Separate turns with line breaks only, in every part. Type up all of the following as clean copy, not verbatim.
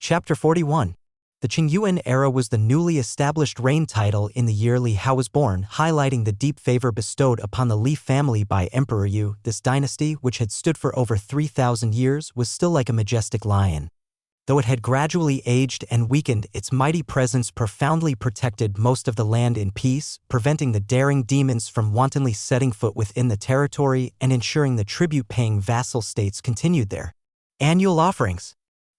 Chapter 41. The Qingyuan era was the newly established reign title in the year Li Hao was born, highlighting the deep favor bestowed upon the Li family by Emperor Yu. This dynasty, which had stood for over 3,000 years, was still like a majestic lion. Though it had gradually aged and weakened, its mighty presence profoundly protected most of the land in peace, preventing the daring demons from wantonly setting foot within the territory and ensuring the tribute-paying vassal states continued their annual offerings.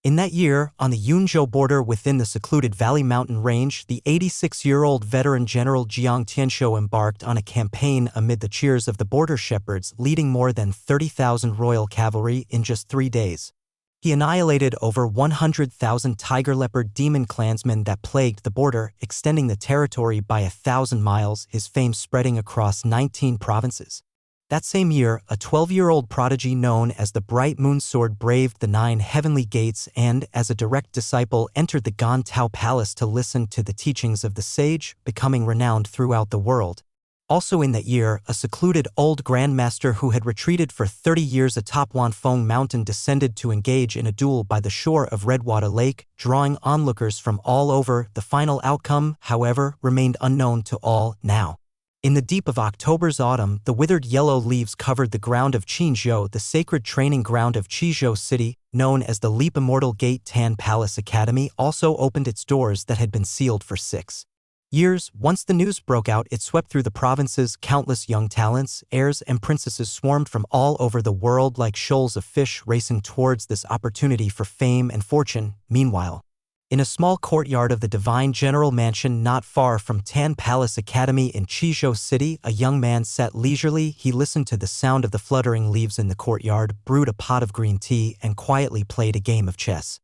In that year, on the Yunzhou border within the secluded Valley Mountain Range, the 86-year-old veteran General Jiang Tianshou embarked on a campaign amid the cheers of the border shepherds, leading more than 30,000 royal cavalry in just 3 days. He annihilated over 100,000 tiger leopard demon clansmen that plagued the border, extending the territory by 1,000 miles, his fame spreading across 19 provinces. That same year, a 12-year-old prodigy known as the Bright Moon Sword braved the 9 heavenly gates and, as a direct disciple, entered the Gan Tao Palace to listen to the teachings of the sage, becoming renowned throughout the world. Also in that year, a secluded old grandmaster who had retreated for 30 years atop Wanfeng Mountain descended to engage in a duel by the shore of Redwater Lake, drawing onlookers from all over. The final outcome, however, remained unknown to all now. In the deep of October's autumn, the withered yellow leaves covered the ground of Qinzhou, the sacred training ground of Qizhou City, known as the Leap Immortal Gate. Tan Palace Academy also opened its doors that had been sealed for 6 years. Once the news broke out, it swept through the provinces. Countless young talents, heirs and princesses swarmed from all over the world like shoals of fish racing towards this opportunity for fame and fortune. Meanwhile, in a small courtyard of the Divine General Mansion not far from Tan Palace Academy in Qizhou City, a young man sat leisurely. He listened to the sound of the fluttering leaves in the courtyard, brewed a pot of green tea, and quietly played a game of chess.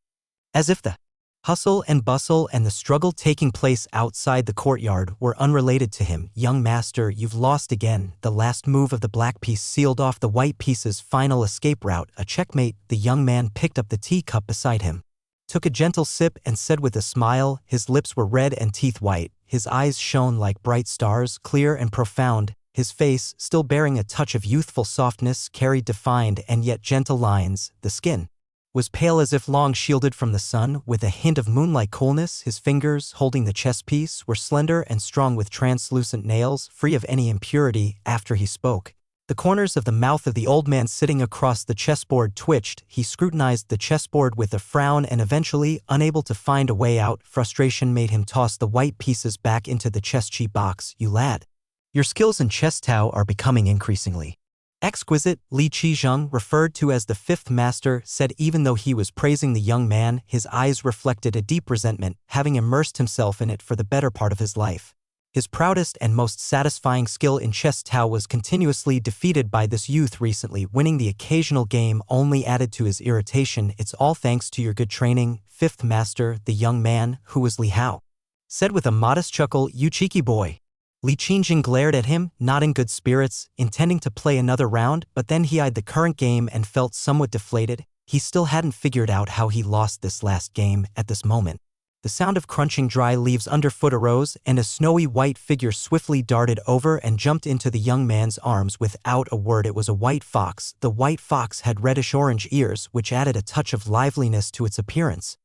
As if the hustle and bustle and the struggle taking place outside the courtyard were unrelated to him. Young master, you've lost again. The last move of the black piece sealed off the white piece's final escape route. A checkmate. The young man picked up the teacup beside him, took a gentle sip, and said with a smile. His lips were red and teeth white. His eyes shone like bright stars, clear and profound. His face, still bearing a touch of youthful softness, carried defined and yet gentle lines. The skin was pale as if long shielded from the sun, with a hint of moonlight coolness. His fingers, holding the chess piece, were slender and strong with translucent nails, free of any impurity. After he spoke, the corners of the mouth of the old man sitting across the chessboard twitched. He scrutinized the chessboard with a frown and eventually, unable to find a way out, frustration made him toss the white pieces back into the chess chee box. You lad, your skills in chess Tao are becoming increasingly exquisite. Li Qizheng, referred to as the 5th master, said. Even though he was praising the young man, his eyes reflected a deep resentment, having immersed himself in it for the better part of his life. His proudest and most satisfying skill in chess Tao was continuously defeated by this youth recently. Winning the occasional game only added to his irritation. It's all thanks to your good training, 5th master. The young man, who was Li Hao, said with a modest chuckle. You cheeky boy. Li Qingjing glared at him, not in good spirits, intending to play another round, but then he eyed the current game and felt somewhat deflated. He still hadn't figured out how he lost this last game. At this moment, the sound of crunching dry leaves underfoot arose, and a snowy white figure swiftly darted over and jumped into the young man's arms without a word. It was a white fox. The white fox had reddish-orange ears, which added a touch of liveliness to its appearance.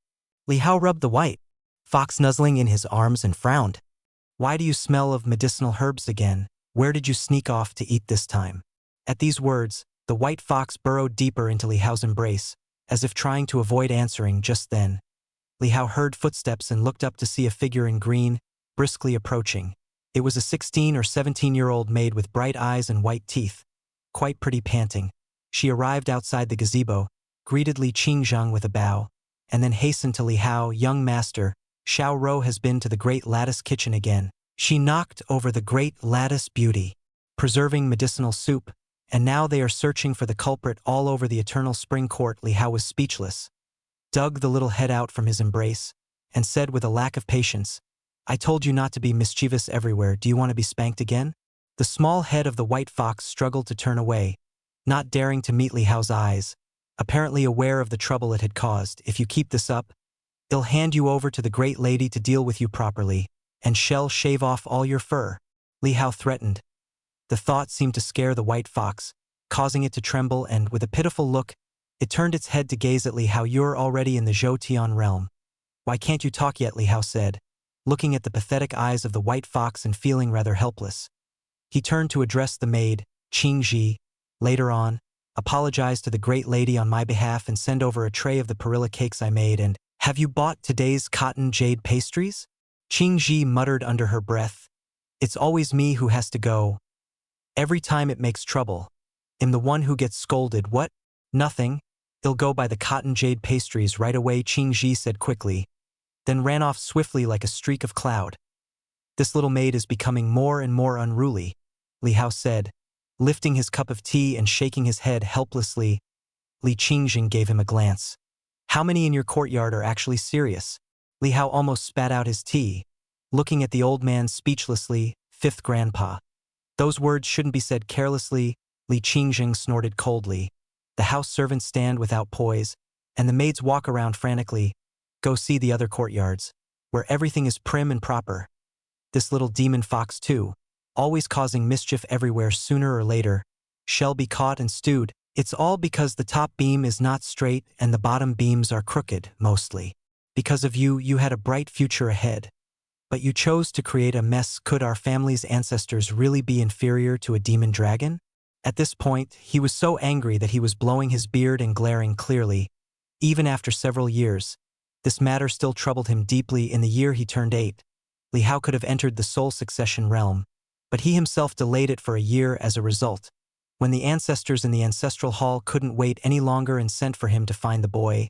Li Hao rubbed the white fox nuzzling in his arms and frowned. Why do you smell of medicinal herbs again? Where did you sneak off to eat this time? At these words, the white fox burrowed deeper into Li Hao's embrace, as if trying to avoid answering. Just then, Li Hao heard footsteps and looked up to see a figure in green, briskly approaching. It was a 16 or 17-year-old maid with bright eyes and white teeth, quite pretty. Panting, she arrived outside the gazebo, greeted Li Qingzheng with a bow, and then hastened to Li Hao. Young master, Xiao Rou has been to the Great Lattice Kitchen again. She knocked over the Great Lattice Beauty, preserving medicinal soup, and now they are searching for the culprit all over the Eternal Spring Court. Li Hao was speechless, dug the little head out from his embrace, and said with a lack of patience, I told you not to be mischievous everywhere. Do you want to be spanked again? The small head of the white fox struggled to turn away, not daring to meet Li Hao's eyes, apparently aware of the trouble it had caused. If you keep this up, I'll hand you over to the great lady to deal with you properly, and shall shave off all your fur. Li Hao threatened. The thought seemed to scare the white fox, causing it to tremble, and with a pitiful look, it turned its head to gaze at Li Hao. You're already in the Zhou Tian realm. Why can't you talk yet? Li Hao said, looking at the pathetic eyes of the white fox and feeling rather helpless. He turned to address the maid, Qing Ji, later on, apologize to the great lady on my behalf and send over a tray of the perilla cakes I made and, have you bought today's cotton jade pastries? Qing Ji muttered under her breath. It's always me who has to go. Every time it makes trouble. I'm the one who gets scolded. What? Nothing. I'll go buy the cotton jade pastries right away, Qing Ji said quickly, then ran off swiftly like a streak of cloud. This little maid is becoming more and more unruly, Li Hao said, lifting his cup of tea and shaking his head helplessly. Li Qingjing gave him a glance. How many in your courtyard are actually serious? Li Hao almost spat out his tea, looking at the old man speechlessly. Fifth grandpa. Those words shouldn't be said carelessly, Li Qingjing snorted coldly. The house servants stand without poise, and the maids walk around frantically. Go see the other courtyards, where everything is prim and proper. This little demon fox too, always causing mischief everywhere sooner or later, shall be caught and stewed. It's all because the top beam is not straight and the bottom beams are crooked, mostly. Because of you, you had a bright future ahead. But you chose to create a mess. Could our family's ancestors really be inferior to a demon dragon? At this point, he was so angry that he was blowing his beard and glaring clearly. Even after several years, this matter still troubled him deeply. In the year he turned 8, Li Hao could have entered the soul succession realm, but he himself delayed it for a year as a result. When the ancestors in the ancestral hall couldn't wait any longer and sent for him to find the boy,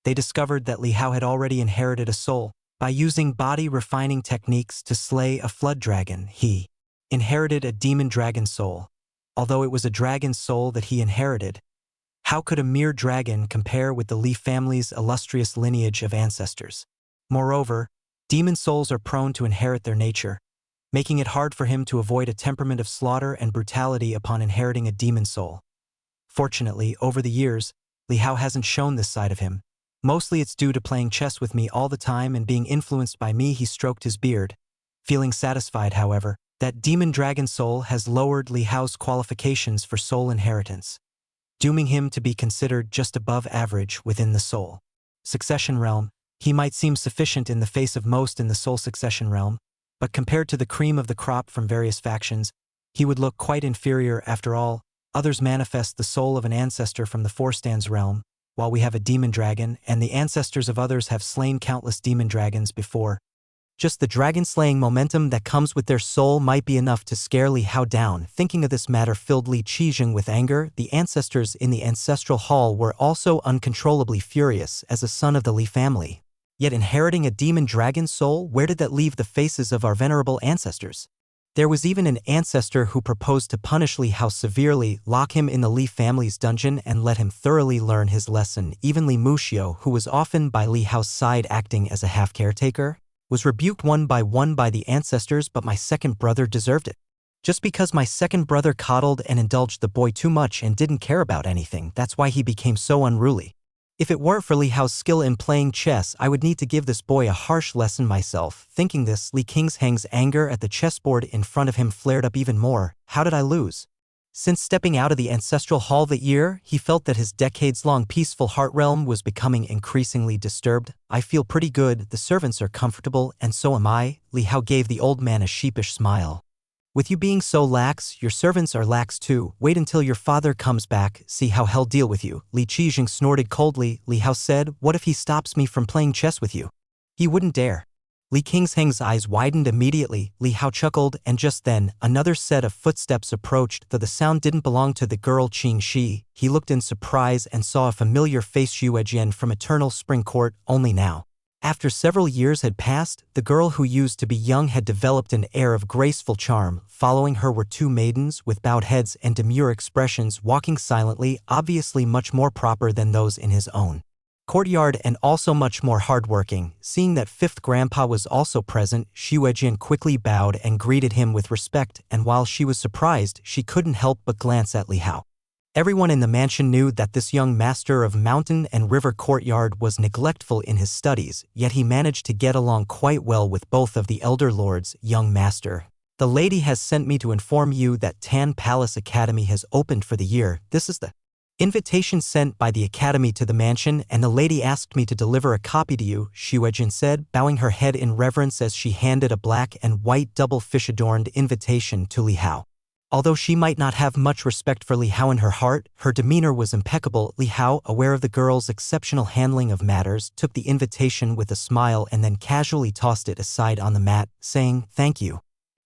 they discovered that Li Hao had already inherited a soul. By using body refining techniques to slay a flood dragon, he inherited a demon dragon soul. Although it was a dragon's soul that he inherited, how could a mere dragon compare with the Li family's illustrious lineage of ancestors? Moreover, demon souls are prone to inherit their nature, making it hard for him to avoid a temperament of slaughter and brutality upon inheriting a demon soul. Fortunately, over the years, Li Hao hasn't shown this side of him. Mostly it's due to playing chess with me all the time and being influenced by me. He stroked his beard, feeling satisfied, however, that demon dragon soul has lowered Li Hao's qualifications for soul inheritance, dooming him to be considered just above average within the soul succession realm. He might seem sufficient in the face of most in the soul succession realm, but compared to the cream of the crop from various factions, he would look quite inferior. After all, others manifest the soul of an ancestor from the four stands realm, while we have a demon dragon, and the ancestors of others have slain countless demon dragons before. Just the dragon-slaying momentum that comes with their soul might be enough to scare Li Hao down. Thinking of this matter filled Li Qijing with anger. The ancestors in the ancestral hall were also uncontrollably furious as a son of the Li family. Yet inheriting a demon dragon soul, where did that leave the faces of our venerable ancestors? There was even an ancestor who proposed to punish Li Hao severely, lock him in the Li family's dungeon and let him thoroughly learn his lesson. Even Li Muxiu, who was often by Li Hao's side acting as a half-caretaker, was rebuked one by the ancestors. But my second brother deserved it. Just because my second brother coddled and indulged the boy too much and didn't care about anything, that's why he became so unruly. If it weren't for Li Hao's skill in playing chess, I would need to give this boy a harsh lesson myself. Thinking this, Li Qingjing's anger at the chessboard in front of him flared up even more. How did I lose? Since stepping out of the ancestral hall that year, he felt that his decades-long peaceful heart realm was becoming increasingly disturbed. I feel pretty good, the servants are comfortable, and so am I. Li Hao gave the old man a sheepish smile. With you being so lax, your servants are lax too. Wait until your father comes back, see how he'll deal with you. Li Qijing snorted coldly. Li Hao said, what if he stops me from playing chess with you? He wouldn't dare. Li Qingjing's eyes widened immediately. Li Hao chuckled, and just then, another set of footsteps approached. Though the sound didn't belong to the girl Qing Shi, he looked in surprise and saw a familiar face. Xuejian from Eternal Spring Court. Only now, after several years had passed, the girl who used to be young had developed an air of graceful charm. Following her were two maidens with bowed heads and demure expressions, walking silently, obviously much more proper than those in his own courtyard and also much more hardworking. Seeing that fifth grandpa was also present, Xuejian quickly bowed and greeted him with respect, and while she was surprised, she couldn't help but glance at Li Hao. Everyone in the mansion knew that this young master of mountain and river courtyard was neglectful in his studies, yet he managed to get along quite well with both of the elder lords. Young master, the lady has sent me to inform you that Tan Palace Academy has opened for the year. This is the Invitation sent by the academy to the mansion, and the lady asked me to deliver a copy to you, Xuejin said, bowing her head in reverence as she handed a black and white double fish-adorned invitation to Li Hao. Although she might not have much respect for Li Hao in her heart, her demeanor was impeccable. Li Hao, aware of the girl's exceptional handling of matters, took the invitation with a smile and then casually tossed it aside on the mat, saying, "Thank you,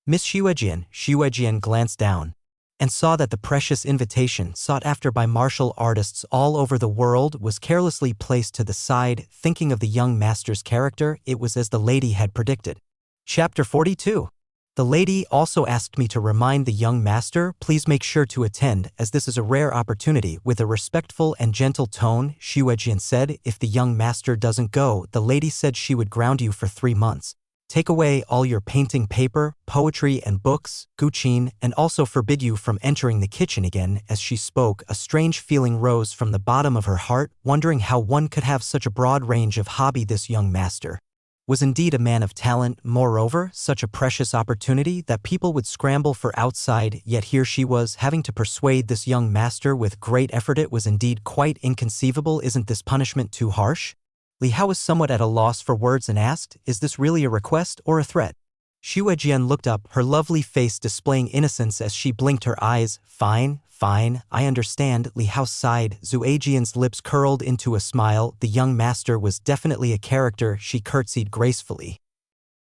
Miss Xuejin." Xuejin glanced down and saw that the precious invitation, sought after by martial artists all over the world, was carelessly placed to the side. Thinking of the young master's character, it was as the lady had predicted. Chapter 42. The lady also asked me to remind the young master, please make sure to attend, as this is a rare opportunity. With a respectful and gentle tone, Xuejin said, if the young master doesn't go, the lady said she would ground you for 3 months. Take away all your painting paper, poetry and books, Guqin, and also forbid you from entering the kitchen again. As she spoke, a strange feeling rose from the bottom of her heart, wondering how one could have such a broad range of hobby. This young master was indeed a man of talent. Moreover, such a precious opportunity that people would scramble for outside, yet here she was, having to persuade this young master with great effort. It was indeed quite inconceivable. Isn't this punishment too harsh? Li Hao was somewhat at a loss for words and asked, is this really a request or a threat? Xuejin looked up, her lovely face displaying innocence as she blinked her eyes. Fine, fine, I understand. Li Hao sighed. Xuejin's lips curled into a smile. The young master was definitely a character. She curtsied gracefully,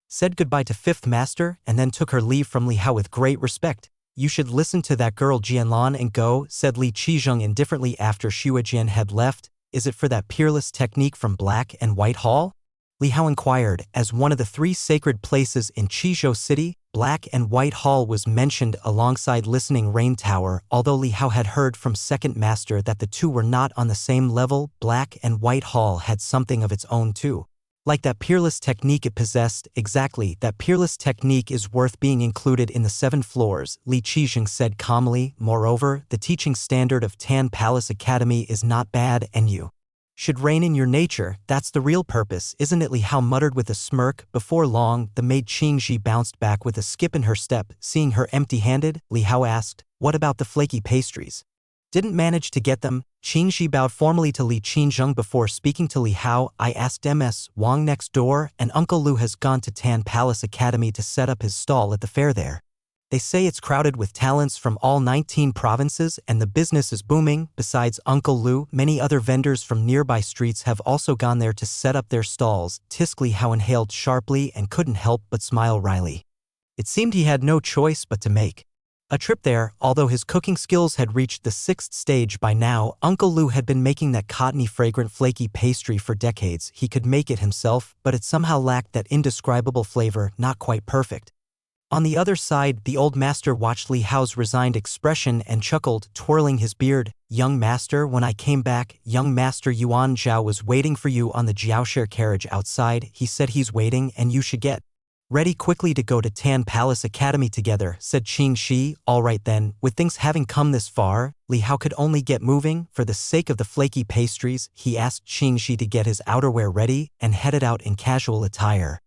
said goodbye to fifth master, and then took her leave from Li Hao with great respect. You should listen to that girl Jianlan and go, said Li Qizheng indifferently after Xuejin had left. Is it for that peerless technique from Black and White Hall? Li Hao inquired. As one of the 3 sacred places in Qizhou City, Black and White Hall was mentioned alongside Listening Rain Tower. Although Li Hao had heard from second master that the two were not on the same level, Black and White Hall had something of its own too. Like that peerless technique it possessed. Exactly, that peerless technique is worth being included in the 7 floors, Li Qizheng said calmly. Moreover, the teaching standard of Tan Palace Academy is not bad, and you should rein in your nature. That's the real purpose, isn't it? Li Hao muttered with a smirk. Before long, the maid Qingxi bounced back with a skip in her step. Seeing her empty-handed, Li Hao asked, what about the flaky pastries? Didn't manage to get them? Qingxi bowed formally to Li Qizheng before speaking to Li Hao. I asked Ms. Wang next door, and Uncle Lu has gone to Tan Palace Academy to set up his stall at the fair there. They say it's crowded with talents from all 19 provinces and the business is booming. Besides Uncle Lu, many other vendors from nearby streets have also gone there to set up their stalls. Li Hao inhaled sharply and couldn't help but smile wryly. It seemed he had no choice but to make a trip there. Although his cooking skills had reached the 6th stage by now, Uncle Lu had been making that cottony fragrant flaky pastry for decades. He could make it himself, but it somehow lacked that indescribable flavor, not quite perfect. On the other side, the old master watched Li Hao's resigned expression and chuckled, twirling his beard. Young master, when I came back, young master Yuan Zhao was waiting for you on the Jiaoshire carriage outside. He said he's waiting and you should get ready quickly to go to Tan Palace Academy together, said Qingxi. All right then, with things having come this far, Li Hao could only get moving. For the sake of the flaky pastries, he asked Qingxi to get his outerwear ready and headed out in casual attire.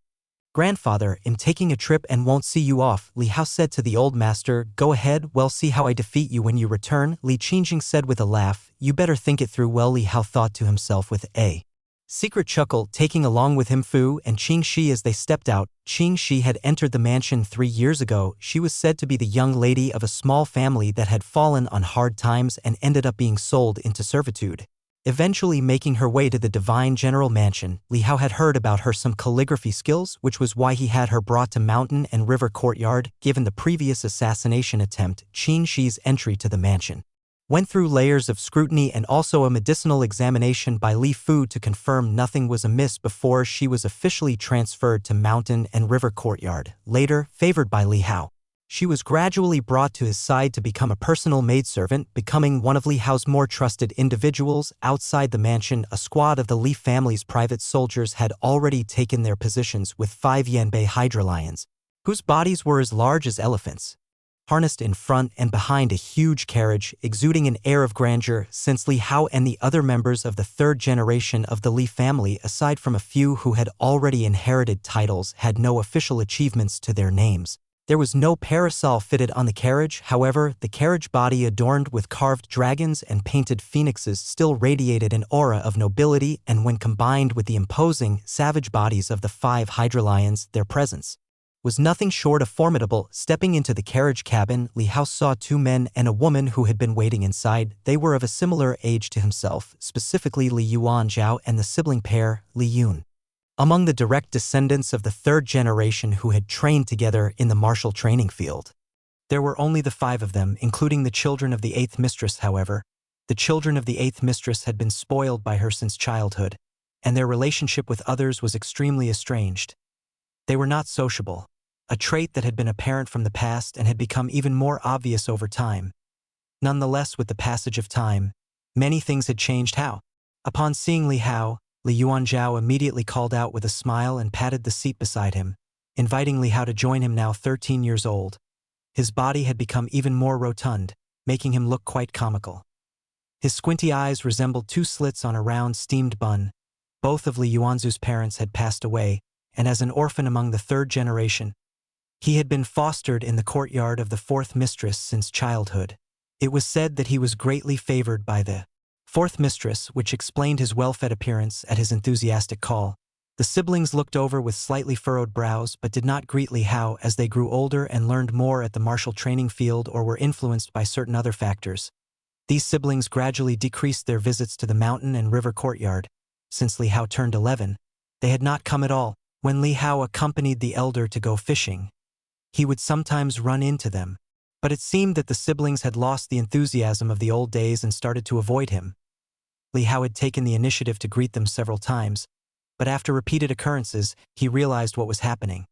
Grandfather, I'm taking a trip and won't see you off, Li Hao said to the old master. Go ahead, we'll see how I defeat you when you return, Li Qingxing said with a laugh. You better think it through well, Li Hao thought to himself with a secret chuckle, taking along with him Fu and Qingxi as they stepped out. Qingxi had entered the mansion 3 years ago. She was said to be the young lady of a small family that had fallen on hard times and ended up being sold into servitude. Eventually making her way to the Divine General Mansion, Li Hao had heard about her some calligraphy skills, which was why he had her brought to Mountain and River Courtyard. Given the previous assassination attempt, Qingxi's entry to the mansion went through layers of scrutiny and also a medicinal examination by Li Fu to confirm nothing was amiss before she was officially transferred to Mountain and River Courtyard. Later, favored by Li Hao, she was gradually brought to his side to become a personal maidservant, becoming one of Li Hao's more trusted individuals. Outside the mansion, a squad of the Li family's private soldiers had already taken their positions with 5 Yanbei Hydra lions, whose bodies were as large as elephants, harnessed in front and behind a huge carriage, exuding an air of grandeur. Since Li Hao and the other members of the 3rd generation of the Li family, aside from a few who had already inherited titles, had no official achievements to their names, There was no parasol fitted on the carriage, however, the carriage body adorned with carved dragons and painted phoenixes still radiated an aura of nobility, and when combined with the imposing, savage bodies of the 5 Hydra lions, their presence was nothing short of formidable. Stepping into the carriage cabin, Li Hao saw 2 men and a woman who had been waiting inside. They were of a similar age to himself, specifically Li Yuanzhao and the sibling pair, Li Yun. Among the direct descendants of the 3rd generation who had trained together in the martial training field. There were only the 5 of them, including the children of the 8th mistress, however. The children of the 8th mistress had been spoiled by her since childhood, and their relationship with others was extremely estranged. They were not sociable, a trait that had been apparent from the past and had become even more obvious over time. Nonetheless, with the passage of time, many things had changed. How? Upon seeing Li Hao, Li Yuanzhao immediately called out with a smile and patted the seat beside him, inviting Li Hao to join him. Now 13 years old, his body had become even more rotund, making him look quite comical. His squinty eyes resembled 2 slits on a round steamed bun. Both of Li Yuanzhu's parents had passed away, and as an orphan among the 3rd generation, he had been fostered in the courtyard of the 4th mistress since childhood. It was said that he was greatly favored by the 4th mistress, which explained his well-fed appearance at his enthusiastic call. The siblings looked over with slightly furrowed brows but did not greet Li Hao as they grew older and learned more at the martial training field or were influenced by certain other factors. These siblings gradually decreased their visits to the mountain and river courtyard. Since Li Hao turned 11, they had not come at all. When Li Hao accompanied the elder to go fishing, he would sometimes run into them, but it seemed that the siblings had lost the enthusiasm of the old days and started to avoid him. Li Hao had taken the initiative to greet them several times, but after repeated occurrences, he realized what was happening.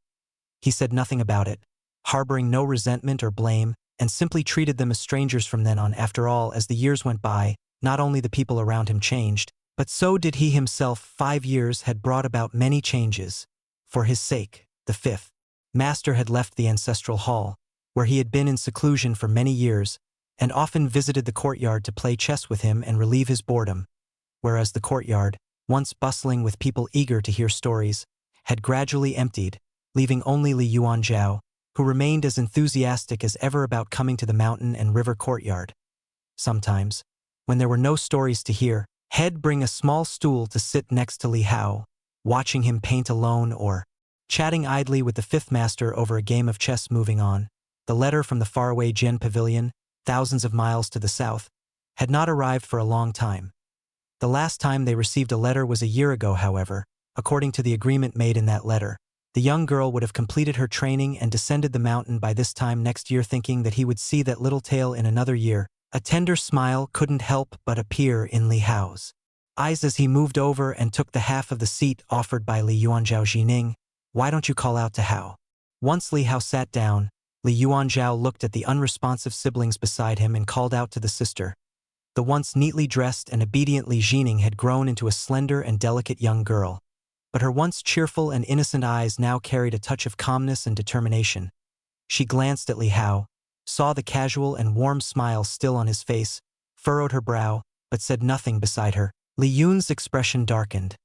He said nothing about it, harboring no resentment or blame, and simply treated them as strangers from then on. After all, as the years went by, not only the people around him changed, but so did he himself. 5 years had brought about many changes. For his sake, the 5th master had left the ancestral hall, where he had been in seclusion for many years, and often visited the courtyard to play chess with him and relieve his boredom, whereas the courtyard, once bustling with people eager to hear stories, had gradually emptied, leaving only Li Yuanzhao, who remained as enthusiastic as ever about coming to the mountain and river courtyard. Sometimes, when there were no stories to hear, he'd bring a small stool to sit next to Li Hao, watching him paint alone or chatting idly with the 5th master over a game of chess. Moving on, the letter from the faraway Jian Pavilion, thousands of miles to the south, had not arrived for a long time. The last time they received a letter was a year ago. However, according to the agreement made in that letter, the young girl would have completed her training and descended the mountain by this time next year. Thinking that he would see that little tale in another year, a tender smile couldn't help but appear in Li Hao's eyes as he moved over and took the half of the seat offered by Li Yuanzhao. Jining, why don't you call out to Hao? Once Li Hao sat down, Li Yuanzhao looked at the unresponsive siblings beside him and called out to the sister. The once neatly dressed and obedient Li Jining had grown into a slender and delicate young girl, but her once cheerful and innocent eyes now carried a touch of calmness and determination. She glanced at Li Hao, saw the casual and warm smile still on his face, furrowed her brow, but said nothing. Beside her, Li Yun's expression darkened,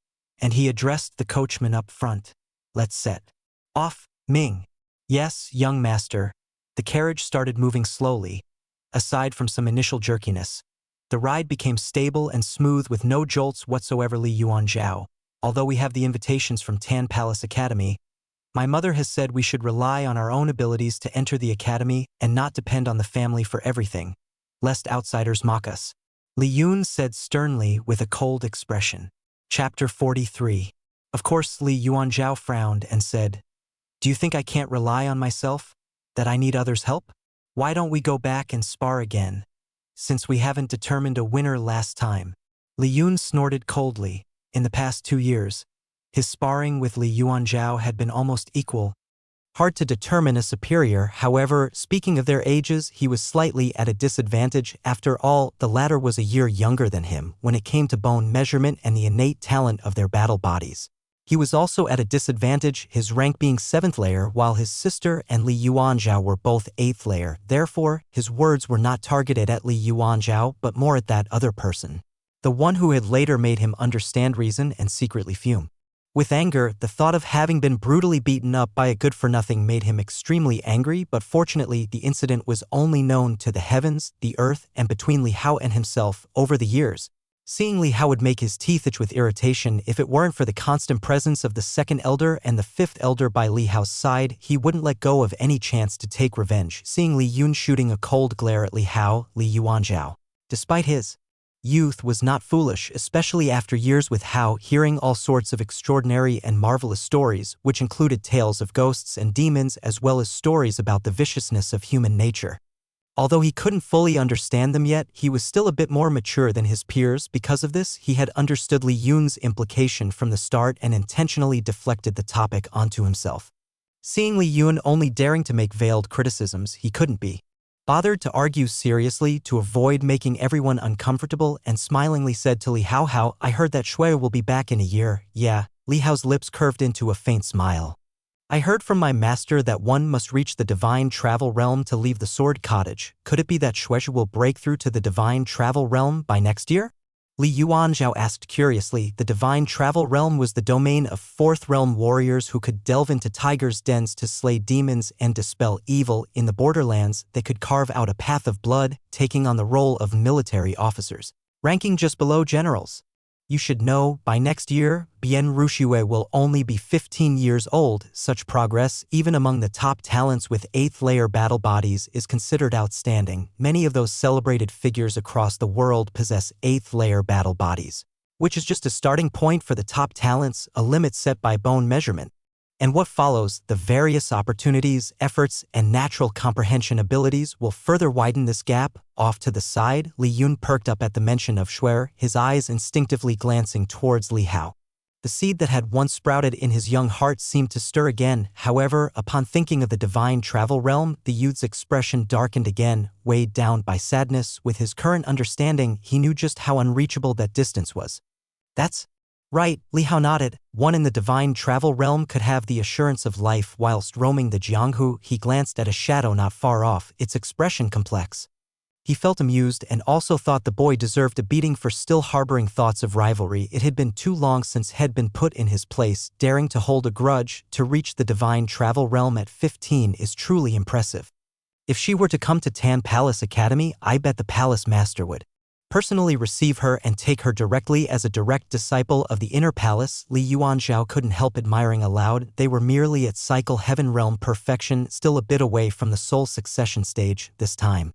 and he addressed the coachman up front. Let's set off, Ming. Yes, young master. The carriage started moving slowly. Aside from some initial jerkiness, the ride became stable and smooth with no jolts whatsoever. Li Yuanzhao, although we have the invitations from Tan Palace Academy, my mother has said we should rely on our own abilities to enter the academy and not depend on the family for everything, lest outsiders mock us. Li Yun said sternly with a cold expression. Chapter 43. Of course, Li Yuanzhao frowned and said, "Do you think I can't rely on myself? That I need others' help? Why don't we go back and spar again, since we haven't determined a winner last time?" Li Yun snorted coldly. In the past 2 years, his sparring with Li Yuanzhao had been almost equal. Hard to determine a superior. However, speaking of their ages, he was slightly at a disadvantage. After all, the latter was a year younger than him when it came to bone measurement and the innate talent of their battle bodies. He was also at a disadvantage, his rank being 7th layer, while his sister and Li Yuanzhao were both 8th layer. Therefore, his words were not targeted at Li Yuanzhao, but more at that other person, the one who had later made him understand reason and secretly fume. With anger, the thought of having been brutally beaten up by a good-for-nothing made him extremely angry, but fortunately the incident was only known to the heavens, the earth, and between Li Hao and himself over the years. Seeing Li Hao would make his teeth itch with irritation if it weren't for the constant presence of the second elder and the fifth elder by Li Hao's side. He wouldn't let go of any chance to take revenge. Seeing Li Yun shooting a cold glare at Li Hao, Li Yuanzhao, despite his youth, was not foolish, especially after years with Hao, hearing all sorts of extraordinary and marvelous stories, which included tales of ghosts and demons as well as stories about the viciousness of human nature. Although he couldn't fully understand them yet, he was still a bit more mature than his peers. Because of this, he had understood Li Yun's implication from the start and intentionally deflected the topic onto himself. Seeing Li Yun only daring to make veiled criticisms, he couldn't be bothered to argue seriously to avoid making everyone uncomfortable, and smilingly said to Li Hao, "I heard that Shui will be back in a year." "Yeah." Li Hao's lips curved into a faint smile. "I heard from my master that one must reach the divine travel realm to leave the Sword Cottage. Could it be that Shui will break through to the divine travel realm by next year?" Li Yuanzhao asked curiously. The divine travel realm was the domain of fourth realm warriors who could delve into tigers' dens to slay demons and dispel evil. In the borderlands, they could carve out a path of blood, taking on the role of military officers, ranking just below generals. "You should know, by next year, Bian Ruxue will only be 15 years old. Such progress, even among the top talents with 8th layer battle bodies, is considered outstanding. Many of those celebrated figures across the world possess 8th layer battle bodies, which is just a starting point for the top talents, a limit set by bone measurement. And what follows, the various opportunities, efforts, and natural comprehension abilities will further widen this gap." Off to the side, Li Yun perked up at the mention of Shui, his eyes instinctively glancing towards Li Hao. The seed that had once sprouted in his young heart seemed to stir again. However, upon thinking of the divine travel realm, the youth's expression darkened again, weighed down by sadness. With his current understanding, he knew just how unreachable that distance was. "That's right," Li Hao nodded. "One in the divine travel realm could have the assurance of life whilst roaming the Jianghu." He glanced at a shadow not far off, its expression complex. He felt amused and also thought the boy deserved a beating for still harboring thoughts of rivalry. It had been too long since he had been put in his place, daring to hold a grudge. To reach the divine travel realm at 15 is truly impressive. If she were to come to Tan Palace Academy, I bet the palace master would personally receive her and take her directly as a direct disciple of the inner palace. Li Yuanzhao couldn't help admiring aloud. They were merely at cycle heaven realm perfection, still a bit away from the soul succession stage. This time,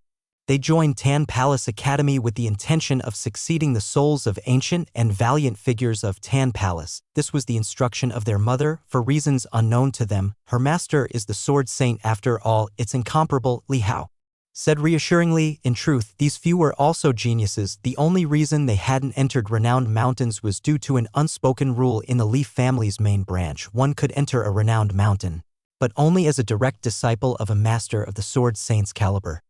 they joined Tan Palace Academy with the intention of succeeding the souls of ancient and valiant figures of Tan Palace. This was the instruction of their mother, for reasons unknown to them. Her master is the Sword Saint after all. It's incomparable, Li Hao said reassuringly. In truth, these few were also geniuses. The only reason they hadn't entered renowned mountains was due to an unspoken rule in the Li family's main branch. One could enter a renowned mountain, but only as a direct disciple of a master of the Sword Saint's caliber.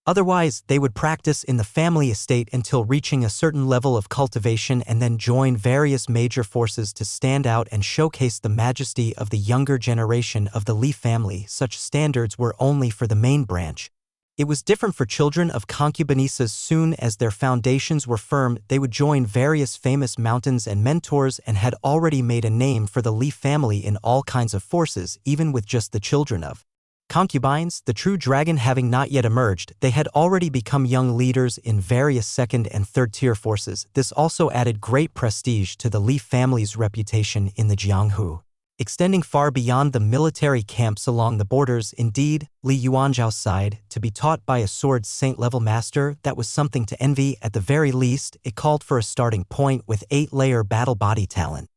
Otherwise, they would practice in the family estate until reaching a certain level of cultivation and then join various major forces to stand out and showcase the majesty of the younger generation of the Li family. Such standards were only for the main branch. It was different for children of concubinesses. Soon as their foundations were firm, they would join various famous mountains and mentors and had already made a name for the Li family in all kinds of forces. Even with just the children of concubines, the true dragon having not yet emerged, they had already become young leaders in various second and third tier forces. This also added great prestige to the Li family's reputation in the Jianghu, extending far beyond the military camps along the borders. Indeed, Li Yuanzhao sighed. To be taught by a Sword Saint-level master, that was something to envy. At the very least, it called for a starting point with 8-layer battle body talent,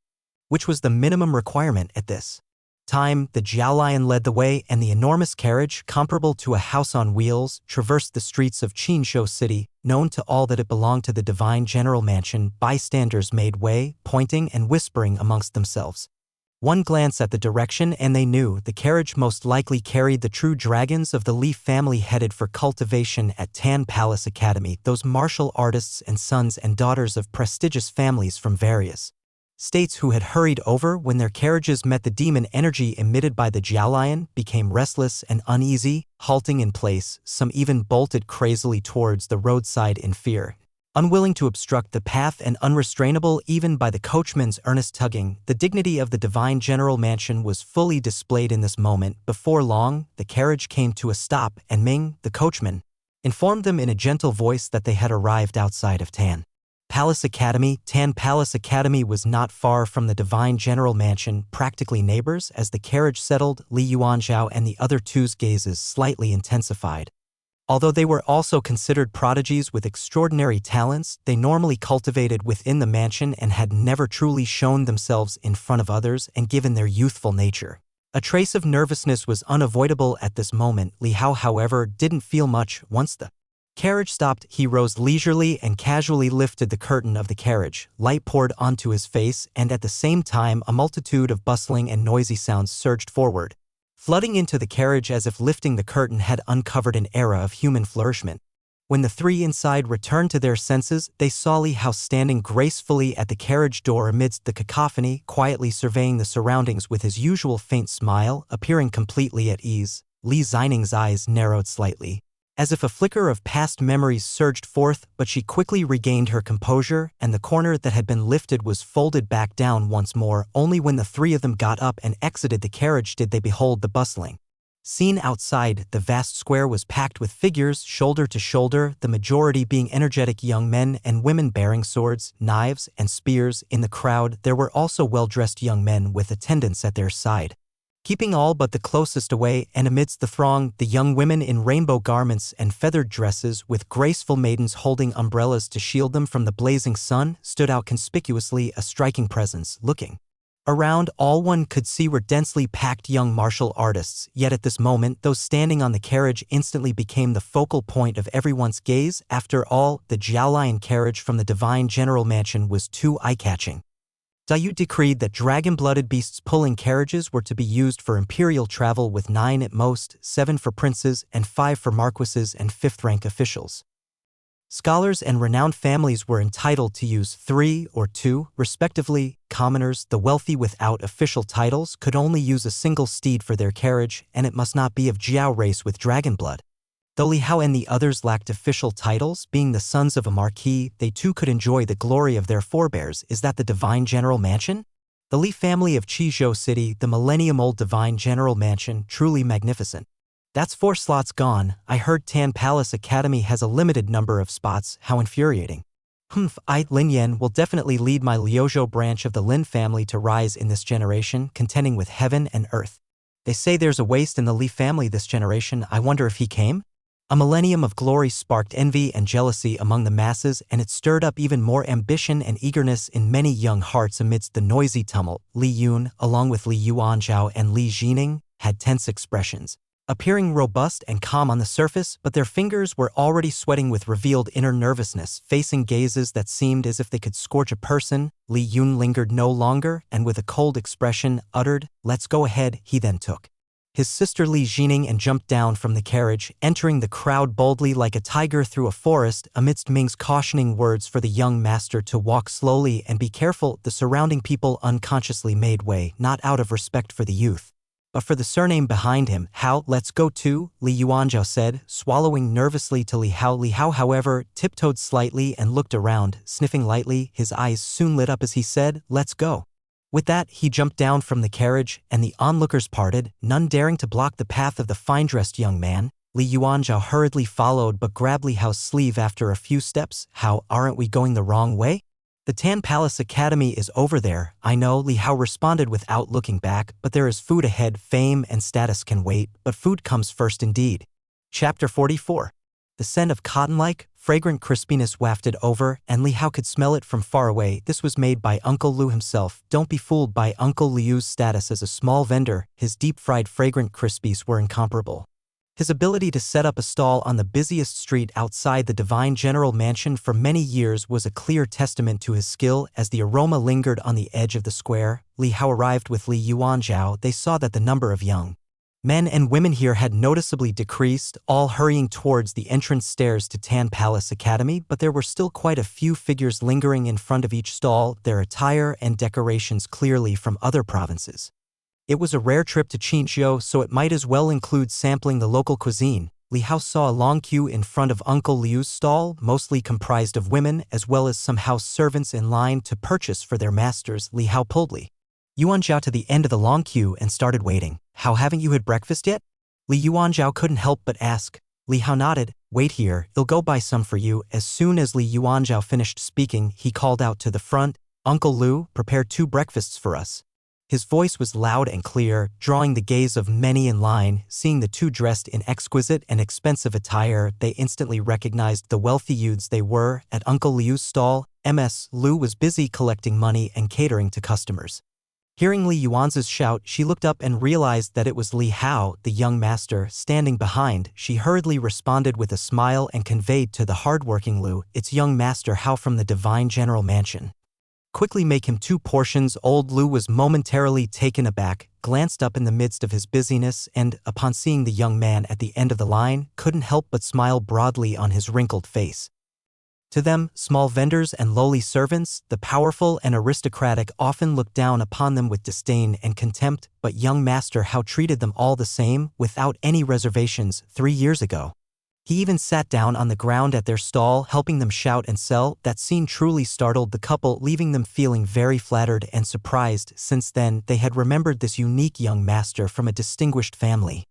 which was the minimum requirement at this time. The Jiao Lion led the way, and the enormous carriage, comparable to a house on wheels, traversed the streets of Qinzhou City, known to all that it belonged to the divine general mansion. Bystanders made way, pointing and whispering amongst themselves. One glance at the direction and they knew the carriage most likely carried the true dragons of the Li family headed for cultivation at Tan Palace Academy, those martial artists and sons and daughters of prestigious families from various states who had hurried over when their carriages met the demon energy emitted by the Jiao Lion, became restless and uneasy, halting in place. Some even bolted crazily towards the roadside in fear. Unwilling to obstruct the path and unrestrainable even by the coachman's earnest tugging, the dignity of the divine general mansion was fully displayed in this moment. Before long, the carriage came to a stop and Ming, the coachman, informed them in a gentle voice that they had arrived outside of Tan Palace Academy. Tan Palace Academy was not far from the divine general mansion, practically neighbors. As the carriage settled, Li Yuanzhao and the other two's gazes slightly intensified. Although they were also considered prodigies with extraordinary talents, they normally cultivated within the mansion and had never truly shown themselves in front of others. And given their youthful nature, a trace of nervousness was unavoidable at this moment. Li Hao, however, didn't feel much. Once the carriage stopped, he rose leisurely and casually lifted the curtain of the carriage. Light poured onto his face, and at the same time a multitude of bustling and noisy sounds surged forward, flooding into the carriage as if lifting the curtain had uncovered an era of human flourishment. When the three inside returned to their senses, they saw Li Hao standing gracefully at the carriage door amidst the cacophony, quietly surveying the surroundings with his usual faint smile, appearing completely at ease. Li Xining's eyes narrowed slightly, as if a flicker of past memories surged forth, but she quickly regained her composure, and the corner that had been lifted was folded back down once more. Only when the three of them got up and exited the carriage did they behold the bustling scene outside. The vast square was packed with figures, shoulder to shoulder, the majority being energetic young men and women bearing swords, knives, and spears. In the crowd, there were also well-dressed young men with attendants at their side, keeping all but the closest away. And amidst the throng, the young women in rainbow garments and feathered dresses, with graceful maidens holding umbrellas to shield them from the blazing sun, stood out conspicuously, a striking presence. Looking around, all one could see were densely packed young martial artists. Yet at this moment, those standing on the carriage instantly became the focal point of everyone's gaze. After all, the Jiaolian carriage from the divine general mansion was too eye-catching. Daiyu decreed that dragon-blooded beasts pulling carriages were to be used for imperial travel, with 9 at most, 7 for princes and 5 for marquises and 5th-rank officials. Scholars and renowned families were entitled to use 3 or 2, respectively. Commoners, the wealthy without official titles, could only use a single steed for their carriage, and it must not be of Jiao race with dragon blood. Though Li Hao and the others lacked official titles, being the sons of a marquis, they too could enjoy the glory of their forebears. Is that the divine general mansion? The Li family of Qizhou City, the millennium-old divine general mansion, truly magnificent. That's 4 slots gone. I heard Tan Palace Academy has a limited number of spots. How infuriating. Lin Yan will definitely lead my Liuzhou branch of the Lin family to rise in this generation, contending with heaven and earth. They say there's a waste in the Li family this generation. I wonder if he came? A millennium of glory sparked envy and jealousy among the masses, and it stirred up even more ambition and eagerness in many young hearts amidst the noisy tumult. Li Yun, along with Li Yuanzhao and Li Xining, had tense expressions, appearing robust and calm on the surface, but their fingers were already sweating with revealed inner nervousness, facing gazes that seemed as if they could scorch a person. Li Yun lingered no longer, and with a cold expression, uttered, "Let's go ahead." He then took his sister Li Xining and jumped down from the carriage, entering the crowd boldly like a tiger through a forest. Amidst Ming's cautioning words for the young master to walk slowly and be careful, the surrounding people unconsciously made way, not out of respect for the youth, but for the surname behind him. "How, let's go too," Li Yuanzhao said, swallowing nervously to Li Hao. Li Hao, however, tiptoed slightly and looked around, sniffing lightly. His eyes soon lit up as he said, "Let's go." With that, he jumped down from the carriage, and the onlookers parted, none daring to block the path of the fine-dressed young man. Li Yuanzhao hurriedly followed but grabbed Li Hao's sleeve after a few steps. "How, aren't we going the wrong way? The Tan Palace Academy is over there." "I know," Li Hao responded without looking back, "but there is food ahead. Fame and status can wait, but food comes first indeed." Chapter 44. The scent of cotton-like, fragrant crispiness wafted over, and Li Hao could smell it from far away. This was made by Uncle Liu himself. Don't be fooled by Uncle Liu's status as a small vendor. His deep-fried fragrant crispies were incomparable. His ability to set up a stall on the busiest street outside the divine general mansion for many years was a clear testament to his skill. As the aroma lingered on the edge of the square, Li Hao arrived with Li Yuanzhao. They saw that the number of young men and women here had noticeably decreased, all hurrying towards the entrance stairs to Tan Palace Academy, but there were still quite a few figures lingering in front of each stall, their attire and decorations clearly from other provinces. It was a rare trip to Qinzhou, so it might as well include sampling the local cuisine. Li Hao saw a long queue in front of Uncle Liu's stall, mostly comprised of women as well as some house servants in line to purchase for their masters. Li Hao pulled Li Yuanzhao to the end of the long queue and started waiting. How, haven't you had breakfast yet? Li Yuanzhao couldn't help but ask. Li Hao nodded. Wait here, I'll go buy some for you. As soon as Li Yuanzhao finished speaking, he called out to the front, Uncle Lu, prepare 2 breakfasts for us. His voice was loud and clear, drawing the gaze of many in line. Seeing the 2 dressed in exquisite and expensive attire, they instantly recognized the wealthy youths they were. At Uncle Liu's stall, Ms. Lu was busy collecting money and catering to customers. Hearing Li Yuanzha's shout, she looked up and realized that it was Li Hao, the young master, standing behind. She hurriedly responded with a smile and conveyed to the hardworking Lu, "It's young master Hao from the Divine General Mansion. Quickly make him 2 portions." Old Lu was momentarily taken aback, glanced up in the midst of his busyness and, upon seeing the young man at the end of the line, couldn't help but smile broadly on his wrinkled face. To them, small vendors and lowly servants, the powerful and aristocratic often looked down upon them with disdain and contempt, but young Master Hao treated them all the same, without any reservations. 3 years ago, he even sat down on the ground at their stall, helping them shout and sell. That scene truly startled the couple, leaving them feeling very flattered and surprised. Since then, they had remembered this unique young master from a distinguished family.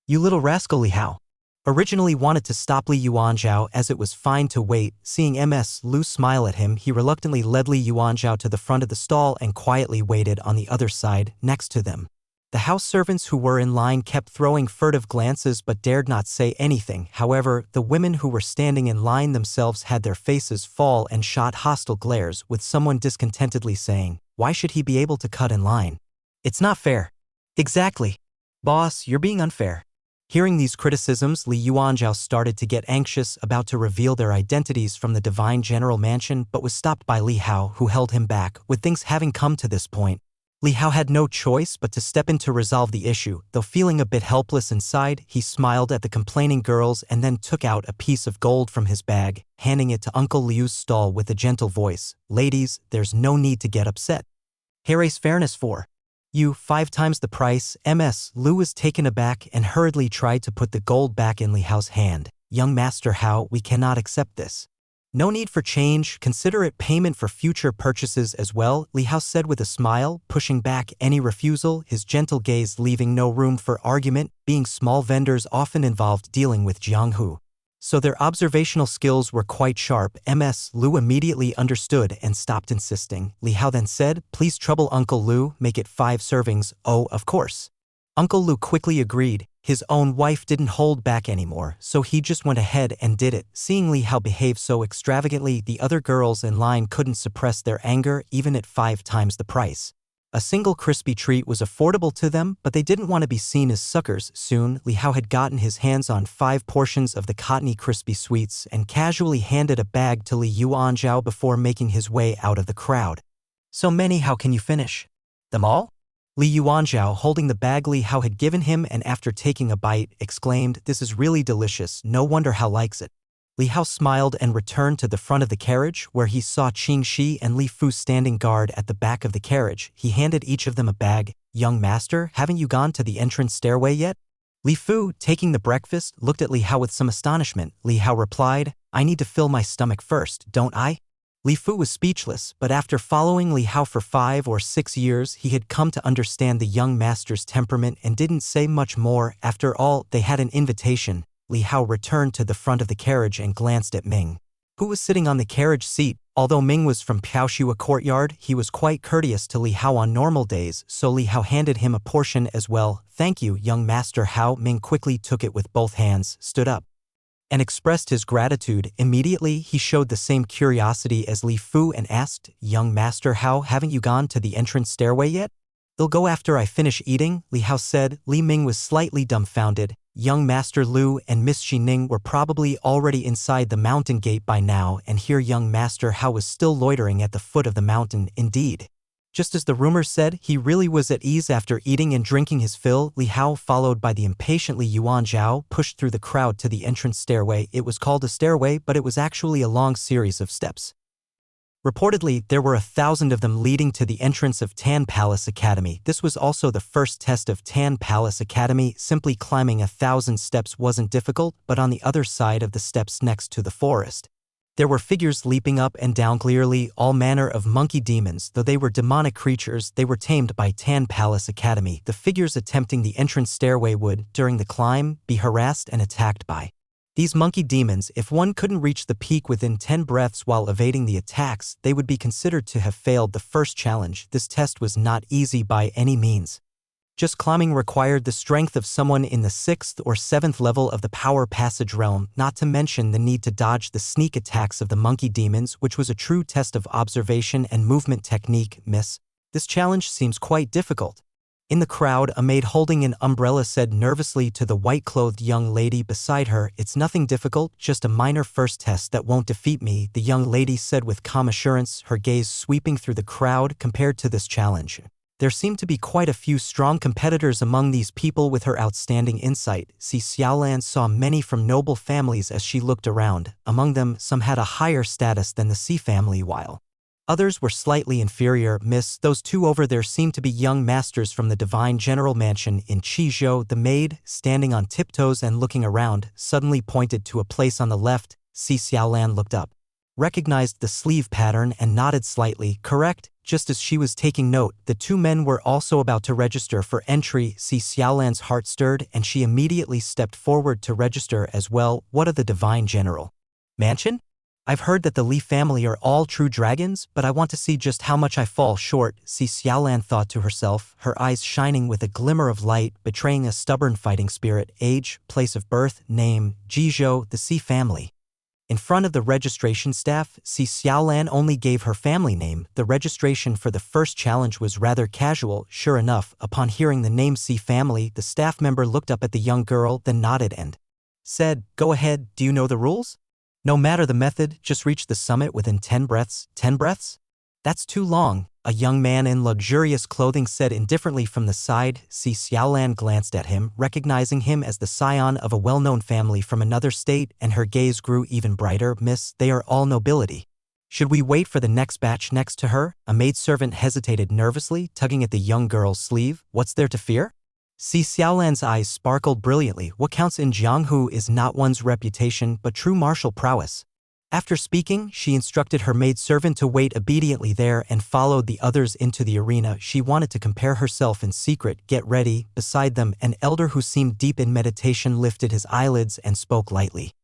"You little rascal," Li Hao originally wanted to stop Li Yuanzhao, as it was fine to wait. Seeing Ms. Lu smile at him, he reluctantly led Li Yuanzhao to the front of the stall and quietly waited on the other side, next to them. The house servants who were in line kept throwing furtive glances but dared not say anything. However, the women who were standing in line themselves had their faces fall and shot hostile glares, with someone discontentedly saying, "Why should he be able to cut in line? It's not fair." "Exactly. Boss, you're being unfair." Hearing these criticisms, Li Yuanzhao started to get anxious, about to reveal their identities from the Divine General Mansion, but was stopped by Li Hao, who held him back. With things having come to this point, Li Hao had no choice but to step in to resolve the issue. Though feeling a bit helpless inside, he smiled at the complaining girls and then took out a piece of gold from his bag, handing it to Uncle Liu's stall with a gentle voice. "Ladies, there's no need to get upset. Here is fairness for you, 5 times the price." Ms. Lu was taken aback and hurriedly tried to put the gold back in Li Hao's hand. "Young Master Hao, we cannot accept this. No need for change, consider it payment for future purchases as well," Li Hao said with a smile, pushing back any refusal, his gentle gaze leaving no room for argument. Being small vendors often involved dealing with Jianghu, so their observational skills were quite sharp. Ms. Lu immediately understood and stopped insisting. Li Hao then said, "Please trouble Uncle Lu, make it 5 servings." "Oh, of course." Uncle Lu quickly agreed. His own wife didn't hold back anymore, so he just went ahead and did it. Seeing Li Hao behave so extravagantly, the other girls in line couldn't suppress their anger, even at 5 times the price. A single crispy treat was affordable to them, but they didn't want to be seen as suckers. Soon, Li Hao had gotten his hands on 5 portions of the cottony crispy sweets and casually handed a bag to Li Yuanzhao before making his way out of the crowd. "So many, how can you finish them all?" Li Yuanzhao, holding the bag Li Hao had given him and after taking a bite, exclaimed, "This is really delicious, no wonder Hao likes it." Li Hao smiled and returned to the front of the carriage, where he saw Qing Shi and Li Fu standing guard at the back of the carriage. He handed each of them a bag. "Young master, haven't you gone to the entrance stairway yet?" Li Fu, taking the breakfast, looked at Li Hao with some astonishment. Li Hao replied, "I need to fill my stomach first, don't I?" Li Fu was speechless, but after following Li Hao for 5 or 6 years, he had come to understand the young master's temperament and didn't say much more. After all, they had an invitation. Li Hao returned to the front of the carriage and glanced at Ming, who was sitting on the carriage seat. Although Ming was from Piaoshua Courtyard, he was quite courteous to Li Hao on normal days, so Li Hao handed him a portion as well. "Thank you, young Master Hao." Ming quickly took it with both hands, stood up, and expressed his gratitude. Immediately, he showed the same curiosity as Li Fu and asked, "Young Master Hao, haven't you gone to the entrance stairway yet?" "They'll go after I finish eating," Li Hao said. Li Ming was slightly dumbfounded. Young Master Lu and Miss Xining were probably already inside the mountain gate by now, and here young Master Hao was still loitering at the foot of the mountain. Indeed, just as the rumor said, he really was at ease after eating and drinking his fill. Li Hao, followed by the impatient Li Yuanzhao, pushed through the crowd to the entrance stairway. It was called a stairway, but it was actually a long series of steps. Reportedly, there were 1,000 of them leading to the entrance of Tan Palace Academy. This was also the first test of Tan Palace Academy. Simply climbing 1,000 steps wasn't difficult, but on the other side of the steps next to the forest, there were figures leaping up and down, clearly all manner of monkey demons. Though they were demonic creatures, they were tamed by Tan Palace Academy. The figures attempting the entrance stairway would, during the climb, be harassed and attacked by these monkey demons. If one couldn't reach the peak within 10 breaths while evading the attacks, they would be considered to have failed the first challenge. This test was not easy by any means. Just climbing required the strength of someone in the 6th or 7th level of the power passage realm, not to mention the need to dodge the sneak attacks of the monkey demons, which was a true test of observation and movement technique. Miss, this challenge seems quite difficult. In the crowd, a maid holding an umbrella said nervously to the white-clothed young lady beside her, "It's nothing difficult, just a minor first test that won't defeat me," the young lady said with calm assurance, her gaze sweeping through the crowd. Compared to this challenge, there seemed to be quite a few strong competitors among these people. With her outstanding insight, Xiaolan saw many from noble families as she looked around. Among them, some had a higher status than the Si family, while others were slightly inferior. "Miss, those two over there seem to be young masters from the Divine General Mansion in Qizhou." The maid, standing on tiptoes and looking around, suddenly pointed to a place on the left. Xiaolan looked up, recognized the sleeve pattern and nodded slightly. "Correct." Just as she was taking note, the two men were also about to register for entry. Xiaolan's heart stirred and she immediately stepped forward to register as well. "What of the Divine General Mansion? I've heard that the Li family are all true dragons, but I want to see just how much I fall short," Xiaolan thought to herself, her eyes shining with a glimmer of light, betraying a stubborn fighting spirit. Age, place of birth, name, Jizhou, the Si family. In front of the registration staff, Xiaolan only gave her family name. The registration for the first challenge was rather casual. Sure enough, upon hearing the name Si family, the staff member looked up at the young girl, then nodded and said, "Go ahead, do you know the rules? No matter the method, just reach the summit within 10 breaths. 10 breaths? That's too long," a young man in luxurious clothing said indifferently from the side. Xiaolan glanced at him, recognizing him as the scion of a well-known family from another state, and her gaze grew even brighter. "Miss, they are all nobility. Should we wait for the next batch?" Next to her, a maidservant hesitated nervously, tugging at the young girl's sleeve. "What's there to fear?" Xiaolan's eyes sparkled brilliantly. What counts in Jianghu is not one's reputation, but true martial prowess. After speaking, she instructed her maidservant to wait obediently there and followed the others into the arena. She wanted to compare herself in secret. "Get ready." Beside them, an elder who seemed deep in meditation lifted his eyelids and spoke lightly.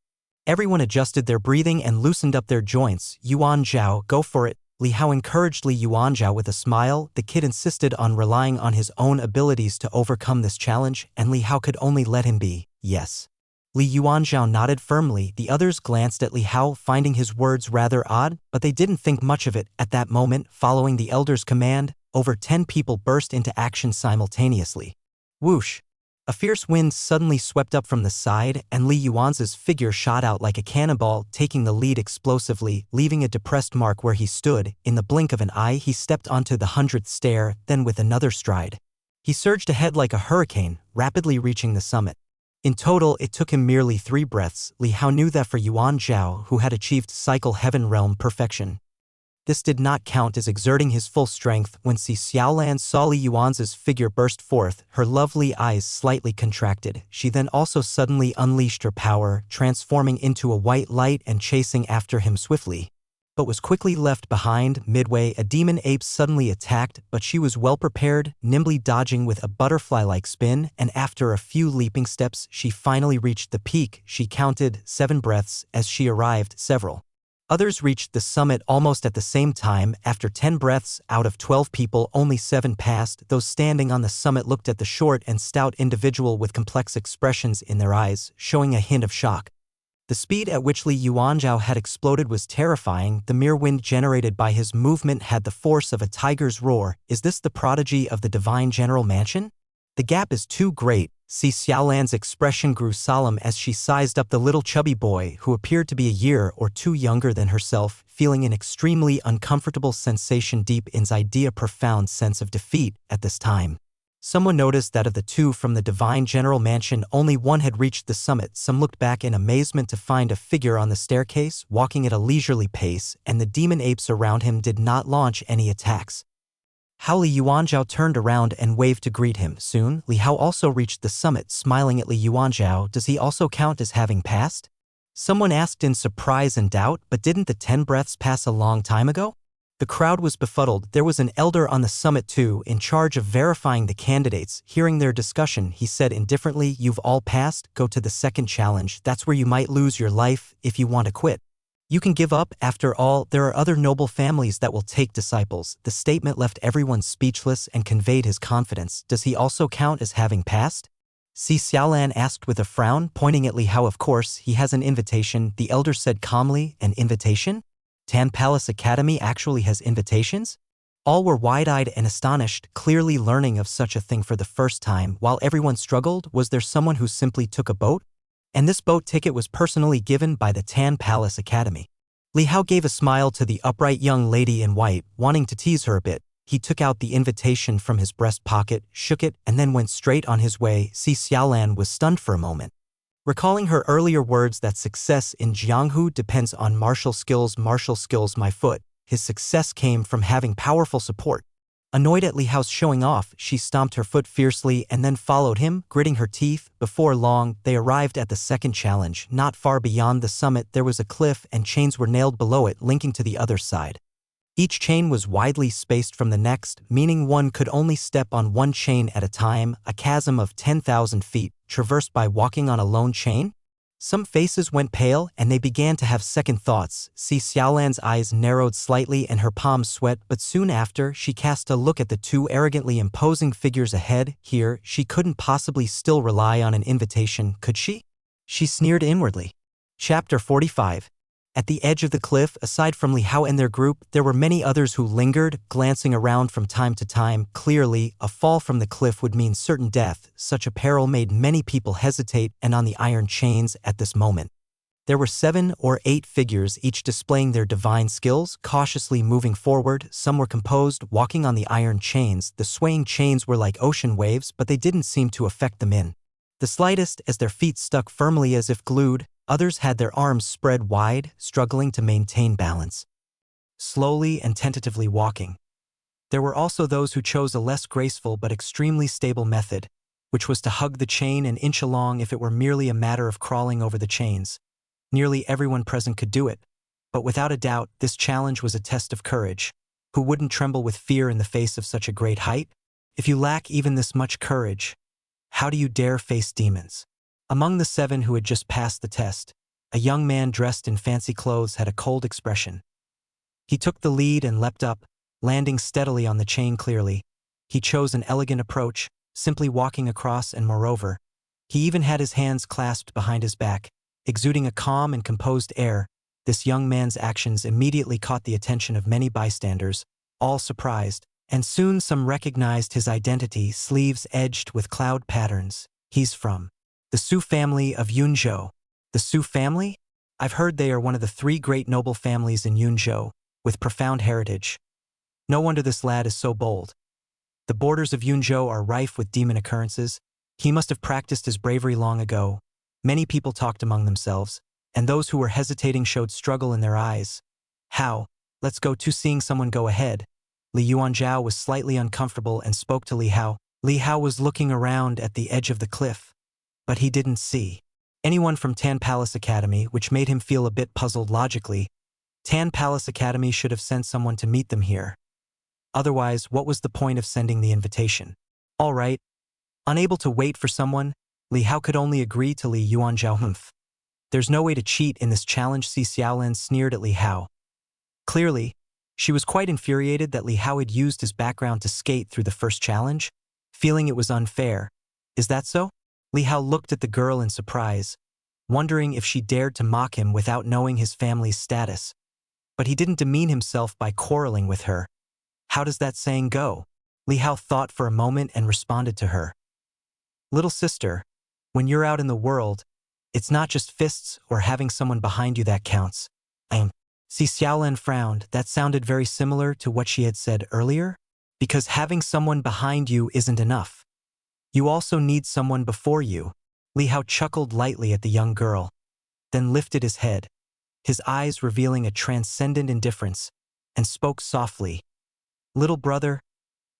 Everyone adjusted their breathing and loosened up their joints. "Yuan Zhao, go for it." Li Hao encouraged Li Yuan Zhao with a smile. The kid insisted on relying on his own abilities to overcome this challenge, and Li Hao could only let him be. "Yes." Li Yuan Zhao nodded firmly. The others glanced at Li Hao, finding his words rather odd, but they didn't think much of it. At that moment, following the elder's command, over 10 people burst into action simultaneously. Whoosh! A fierce wind suddenly swept up from the side, and Li Yuan's figure shot out like a cannonball, taking the lead explosively, leaving a depressed mark where he stood. In the blink of an eye, he stepped onto the 100th stair, then with another stride, he surged ahead like a hurricane, rapidly reaching the summit. In total, it took him merely 3 breaths. Li Hao knew that for Yuan Zhao, who had achieved cycle heaven realm perfection, this did not count as exerting his full strength. When Xiaolan saw Li Yuan's figure burst forth, her lovely eyes slightly contracted. She then also suddenly unleashed her power, transforming into a white light and chasing after him swiftly, but was quickly left behind. Midway, a demon ape suddenly attacked, but she was well prepared, nimbly dodging with a butterfly-like spin, and after a few leaping steps, she finally reached the peak. She counted 7 breaths as she arrived. Several others reached the summit almost at the same time. After 10 breaths, out of 12 people, only 7 passed. Those standing on the summit looked at the short and stout individual with complex expressions in their eyes, showing a hint of shock. The speed at which Li Yuanzhao had exploded was terrifying. The mere wind generated by his movement had the force of a tiger's roar. Is this the prodigy of the Divine General Mansion? The gap is too great. Xiaolan's expression grew solemn as she sized up the little chubby boy who appeared to be a year or 2 younger than herself, feeling an extremely uncomfortable sensation deep inside, a profound sense of defeat at this time. Someone noticed that of the two from the divine general mansion, only one had reached the summit. Some looked back in amazement to find a figure on the staircase, walking at a leisurely pace, and the demon apes around him did not launch any attacks. Li Yuanzhao turned around and waved to greet him. Soon, Li Hao also reached the summit, smiling at Li Yuanzhao. Does he also count as having passed? Someone asked in surprise and doubt, but didn't the 10 breaths pass a long time ago? The crowd was befuddled. There was an elder on the summit too, in charge of verifying the candidates. Hearing their discussion, he said indifferently, "You've all passed, go to the second challenge. That's where you might lose your life if you want to quit. You can give up. After all, there are other noble families that will take disciples." The statement left everyone speechless and conveyed his confidence. Does he also count as having passed? Si Xiaolan asked with a frown, pointing at Li Hao. Of course, he has an invitation, the elder said calmly. An invitation? Tan Palace Academy actually has invitations? All were wide-eyed and astonished, clearly learning of such a thing for the first time. While everyone struggled, was there someone who simply took a boat? And this boat ticket was personally given by the Tan Palace Academy. Li Hao gave a smile to the upright young lady in white, wanting to tease her a bit. He took out the invitation from his breast pocket, shook it, and then went straight on his way. Si Xiaolan was stunned for a moment. Recalling her earlier words that success in Jianghu depends on martial skills, my foot, his success came from having powerful support. Annoyed at Li Hao's showing off, she stomped her foot fiercely and then followed him, gritting her teeth. Before long, they arrived at the second challenge. Not far beyond the summit, there was a cliff and chains were nailed below it, linking to the other side. Each chain was widely spaced from the next, meaning one could only step on one chain at a time. A chasm of 10,000 feet, traversed by walking on a lone chain? Some faces went pale and they began to have second thoughts. Si Xiaolan's eyes narrowed slightly and her palms sweat, but soon after, she cast a look at the two arrogantly imposing figures ahead. Here, she couldn't possibly still rely on an invitation, could she? She sneered inwardly. Chapter 45. At the edge of the cliff, aside from Li Hao and their group, there were many others who lingered, glancing around from time to time. Clearly, a fall from the cliff would mean certain death. Such a peril made many people hesitate and on the iron chains at this moment. There were 7 or 8 figures, each displaying their divine skills, cautiously moving forward. Some were composed, walking on the iron chains. The swaying chains were like ocean waves, but they didn't seem to affect them in the slightest, as their feet stuck firmly as if glued. Others had their arms spread wide, struggling to maintain balance, slowly and tentatively walking. There were also those who chose a less graceful but extremely stable method, which was to hug the chain and inch along if it were merely a matter of crawling over the chains. Nearly everyone present could do it, but without a doubt, this challenge was a test of courage. Who wouldn't tremble with fear in the face of such a great height? If you lack even this much courage, how do you dare face demons? Among the 7 who had just passed the test, a young man dressed in fancy clothes had a cold expression. He took the lead and leapt up, landing steadily on the chain clearly. He chose an elegant approach, simply walking across, and moreover, he even had his hands clasped behind his back, exuding a calm and composed air. This young man's actions immediately caught the attention of many bystanders, all surprised, and soon some recognized his identity, sleeves edged with cloud patterns. He's from the Su family of Yunzhou. The Su family? I've heard they are one of the 3 great noble families in Yunzhou, with profound heritage. No wonder this lad is so bold. The borders of Yunzhou are rife with demon occurrences. He must have practiced his bravery long ago. Many people talked among themselves, and those who were hesitating showed struggle in their eyes. How? Let's go to seeing someone go ahead. Li Yuanzhao was slightly uncomfortable and spoke to Li Hao. Li Hao was looking around at the edge of the cliff, but he didn't see anyone from Tan Palace Academy, which made him feel a bit puzzled logically. Tan Palace Academy should have sent someone to meet them here. Otherwise, what was the point of sending the invitation? All right. Unable to wait for someone, Li Hao could only agree to Li Yuanzhao. There's no way to cheat in this challenge. Si Xiaolan sneered at Li Hao. Clearly, she was quite infuriated that Li Hao had used his background to skate through the first challenge, feeling it was unfair. Is that so? Li Hao looked at the girl in surprise, wondering if she dared to mock him without knowing his family's status. But he didn't demean himself by quarreling with her. How does that saying go? Li Hao thought for a moment and responded to her. Little sister, when you're out in the world, it's not just fists or having someone behind you that counts. Si Xiaolan frowned. That sounded very similar to what she had said earlier. Because having someone behind you isn't enough. You also need someone before you. Li Hao chuckled lightly at the young girl, then lifted his head, his eyes revealing a transcendent indifference, and spoke softly. Little brother,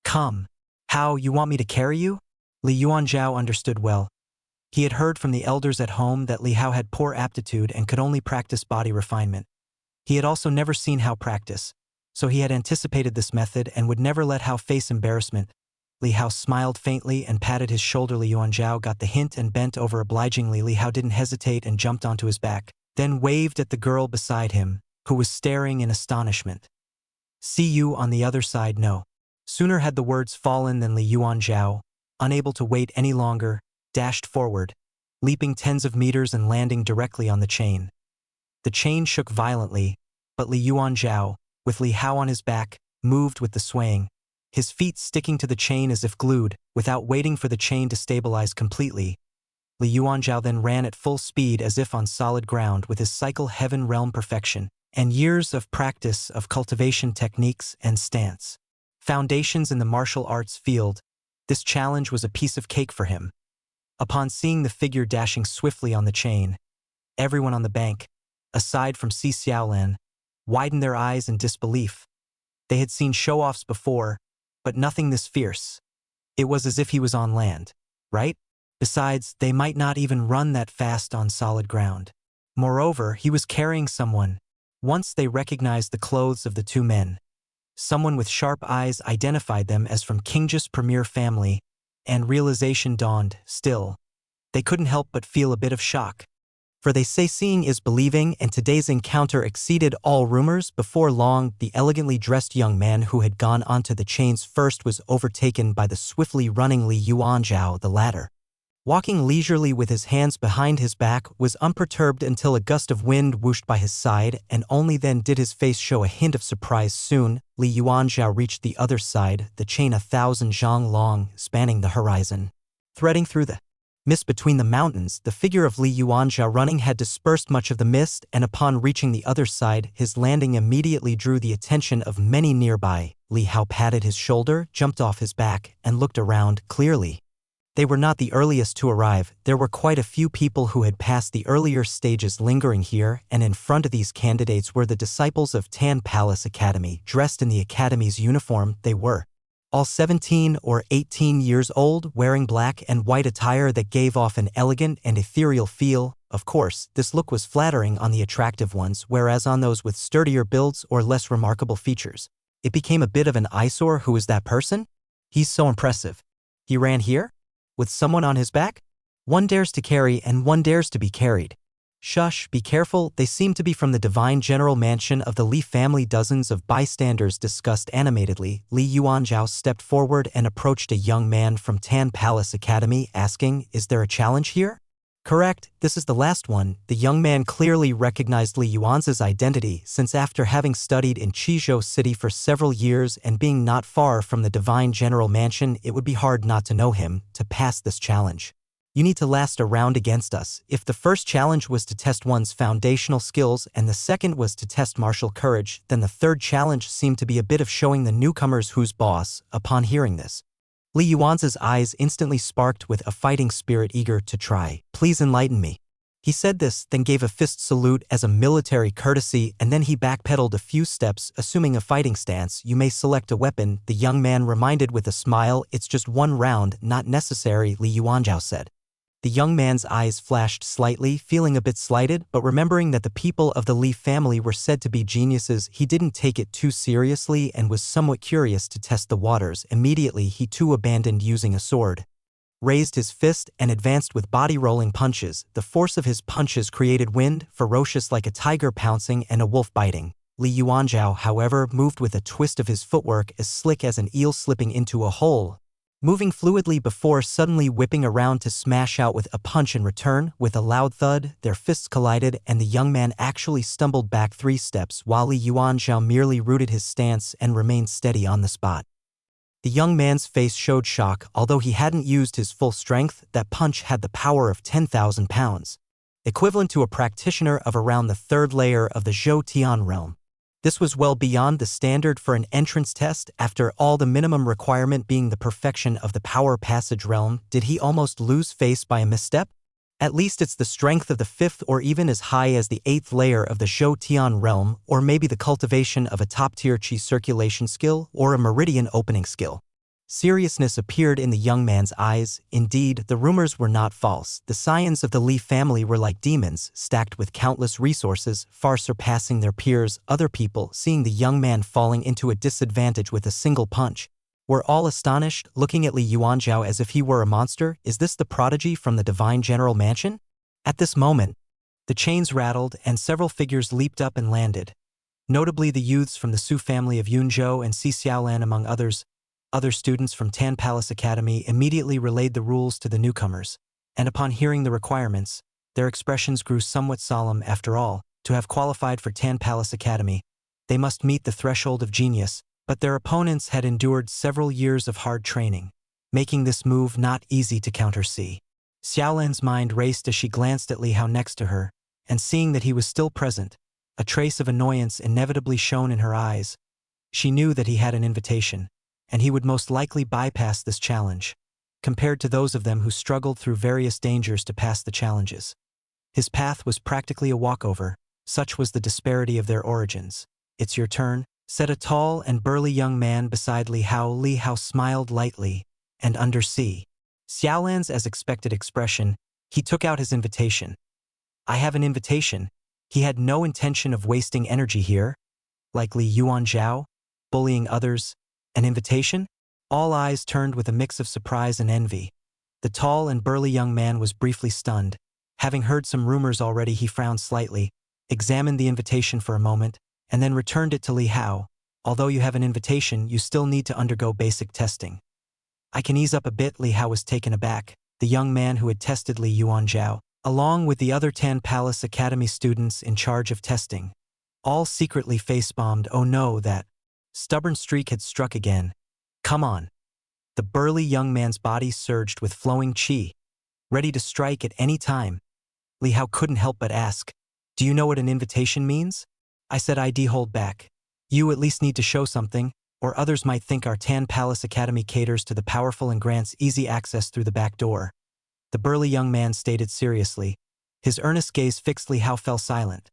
come. How, you want me to carry you? Li Yuanzhao understood well. He had heard from the elders at home that Li Hao had poor aptitude and could only practice body refinement. He had also never seen Hao practice, so he had anticipated this method and would never let Hao face embarrassment. Li Hao smiled faintly and patted his shoulder. Li Yuanzhao got the hint and bent over obligingly. Li Hao didn't hesitate and jumped onto his back, then waved at the girl beside him, who was staring in astonishment. See you on the other side. No. Sooner had the words fallen than Li Yuanzhao, unable to wait any longer, dashed forward, leaping tens of meters and landing directly on the chain. The chain shook violently, but Li Yuanzhao, with Li Hao on his back, moved with the swaying, his feet sticking to the chain as if glued, without waiting for the chain to stabilize completely. Li Yuanzhao then ran at full speed as if on solid ground with his cycle heaven realm perfection, and years of practice of cultivation techniques and stance. Foundations in the martial arts field, this challenge was a piece of cake for him. Upon seeing the figure dashing swiftly on the chain, everyone on the bank, aside from Si Xiaolan, widened their eyes in disbelief. They had seen show-offs before, but nothing this fierce. It was as if he was on land, right? Besides, they might not even run that fast on solid ground. Moreover, he was carrying someone. Once they recognized the clothes of the two men. Someone with sharp eyes identified them as from Qingji's premier family, and realization dawned. Still, they couldn't help but feel a bit of shock. For they say seeing is believing, and today's encounter exceeded all rumors. Before long, the elegantly dressed young man who had gone onto the chains first was overtaken by the swiftly running Li Yuanzhao. The latter, walking leisurely with his hands behind his back, was unperturbed until a gust of wind whooshed by his side, and only then did his face show a hint of surprise. Soon, Li Yuanzhao reached the other side, the chain 1,000 zhang long, spanning the horizon. Threading through the mist between the mountains, the figure of Li Yuanzhao running had dispersed much of the mist, and upon reaching the other side, his landing immediately drew the attention of many nearby. Li Hao patted his shoulder, jumped off his back, and looked around clearly. They were not the earliest to arrive. There were quite a few people who had passed the earlier stages lingering here, and in front of these candidates were the disciples of Tan Palace Academy. Dressed in the academy's uniform, they were all 17 or 18 years old, wearing black and white attire that gave off an elegant and ethereal feel. Of course, this look was flattering on the attractive ones, whereas on those with sturdier builds or less remarkable features, it became a bit of an eyesore. Who is that person? He's so impressive. He ran here? With someone on his back? One dares to carry and one dares to be carried. Shush, be careful, they seem to be from the divine general mansion of the Li family. Dozens of bystanders discussed animatedly. Li Yuanzhao stepped forward and approached a young man from Tan Palace Academy, asking, "Is there a challenge here?" "Correct, this is the last one." The young man clearly recognized Li Yuanzhao's identity, since after having studied in Qizhou City for several years and being not far from the divine general mansion, it would be hard not to know him. To pass this challenge, you need to last a round against us. If the first challenge was to test one's foundational skills and the second was to test martial courage, then the third challenge seemed to be a bit of showing the newcomers who's boss. Upon hearing this, Li Yuanzhao's eyes instantly sparked with a fighting spirit, eager to try. "Please enlighten me." He said this, then gave a fist salute as a military courtesy, and then he backpedaled a few steps, assuming a fighting stance. "You may select a weapon," the young man reminded with a smile. "It's just one round, not necessary," Li Yuanzhao said. The young man's eyes flashed slightly, feeling a bit slighted, but remembering that the people of the Li family were said to be geniuses, he didn't take it too seriously and was somewhat curious to test the waters. Immediately, he too abandoned using a sword, raised his fist, and advanced with body-rolling punches. The force of his punches created wind, ferocious like a tiger pouncing and a wolf biting. Li Yuanzhao, however, moved with a twist of his footwork as slick as an eel slipping into a hole, moving fluidly before suddenly whipping around to smash out with a punch in return. With a loud thud, their fists collided and the young man actually stumbled back 3 steps while Li Yuanzhao merely rooted his stance and remained steady on the spot. The young man's face showed shock. Although he hadn't used his full strength, that punch had the power of 10,000 pounds, equivalent to a practitioner of around the 3rd layer of the Zhou Tian realm. This was well beyond the standard for an entrance test. After all, the minimum requirement being the perfection of the power passage realm. Did he almost lose face by a misstep? At least it's the strength of the 5th or even as high as the 8th layer of the Zhou Tian realm, or maybe the cultivation of a top-tier qi circulation skill or a meridian opening skill. Seriousness appeared in the young man's eyes. Indeed, the rumors were not false. The scions of the Li family were like demons, stacked with countless resources, far surpassing their peers. Other people, seeing the young man falling into a disadvantage with a single punch, were all astonished, looking at Li Yuanzhao as if he were a monster. Is this the prodigy from the divine general mansion? At this moment, the chains rattled and several figures leaped up and landed. Notably the youths from the Su family of Yunzhou and Si Xiaolan among others. Other students from Tan Palace Academy immediately relayed the rules to the newcomers, and upon hearing the requirements, their expressions grew somewhat solemn. After all, to have qualified for Tan Palace Academy, they must meet the threshold of genius, but their opponents had endured several years of hard training, making this move not easy to counter. Xiaolan's mind raced as she glanced at Li Hao next to her, and seeing that he was still present, a trace of annoyance inevitably shone in her eyes. She knew that he had an invitation, and he would most likely bypass this challenge, compared to those of them who struggled through various dangers to pass the challenges. His path was practically a walkover, such was the disparity of their origins. "It's your turn," said a tall and burly young man beside Li Hao. Li Hao smiled lightly, and under Xiaolan's as expected expression, he took out his invitation. "I have an invitation." He had no intention of wasting energy here. Like Li Yuanzhao, bullying others. An invitation? All eyes turned with a mix of surprise and envy. The tall and burly young man was briefly stunned. Having heard some rumors already, he frowned slightly, examined the invitation for a moment, and then returned it to Li Hao. "Although you have an invitation, you still need to undergo basic testing." "I can ease up a bit." Li Hao was taken aback. The young man who had tested Li Yuanzhao, along with the other Tan Palace Academy students in charge of testing, all secretly face-bombed. Oh no, that stubborn streak had struck again. "Come on." The burly young man's body surged with flowing qi, ready to strike at any time. Li Hao couldn't help but ask, "Do you know what an invitation means?" "I said I'd hold back. You at least need to show something, or others might think our Tan Palace Academy caters to the powerful and grants easy access through the back door." The burly young man stated seriously. His earnest gaze fixed. Li Hao fell silent.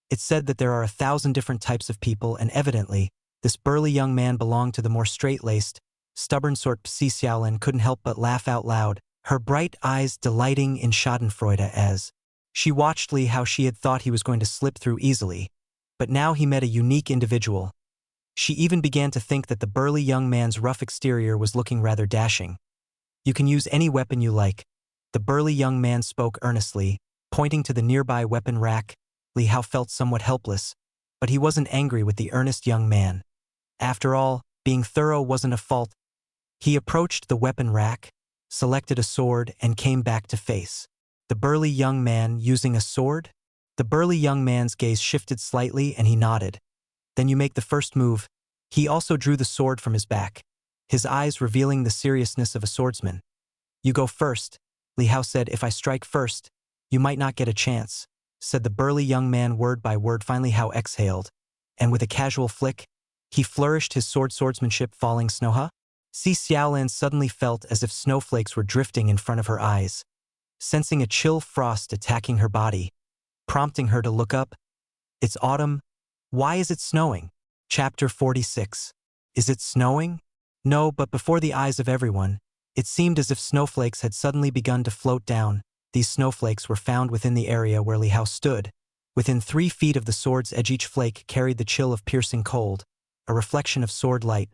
It said that there are 1,000 different types of people, and evidently, this burly young man belonged to the more straight-laced, stubborn sort. Si Xiaolan couldn't help but laugh out loud, her bright eyes delighting in schadenfreude as she watched Li Hao. She had thought he was going to slip through easily, but now he met a unique individual. She even began to think that the burly young man's rough exterior was looking rather dashing. "You can use any weapon you like." The burly young man spoke earnestly, pointing to the nearby weapon rack. Li Hao felt somewhat helpless, but he wasn't angry with the earnest young man. After all, being thorough wasn't a fault. He approached the weapon rack, selected a sword, and came back to face the burly young man. "Using a sword?" The burly young man's gaze shifted slightly and he nodded. "Then you make the first move." He also drew the sword from his back, his eyes revealing the seriousness of a swordsman. "You go first," Li Hao said. "If I strike first, you might not get a chance," said the burly young man word by word. Finally Hao exhaled, and with a casual flick, he flourished his swordsmanship. Falling snow. Si Xiaolan suddenly felt as if snowflakes were drifting in front of her eyes, sensing a chill frost attacking her body, prompting her to look up. "It's autumn. Why is it snowing?" Chapter 46. Is it snowing? No, but before the eyes of everyone, it seemed as if snowflakes had suddenly begun to float down. These snowflakes were found within the area where Li Hao stood, within 3 feet of the sword's edge. Each flake carried the chill of piercing cold, a reflection of sword light,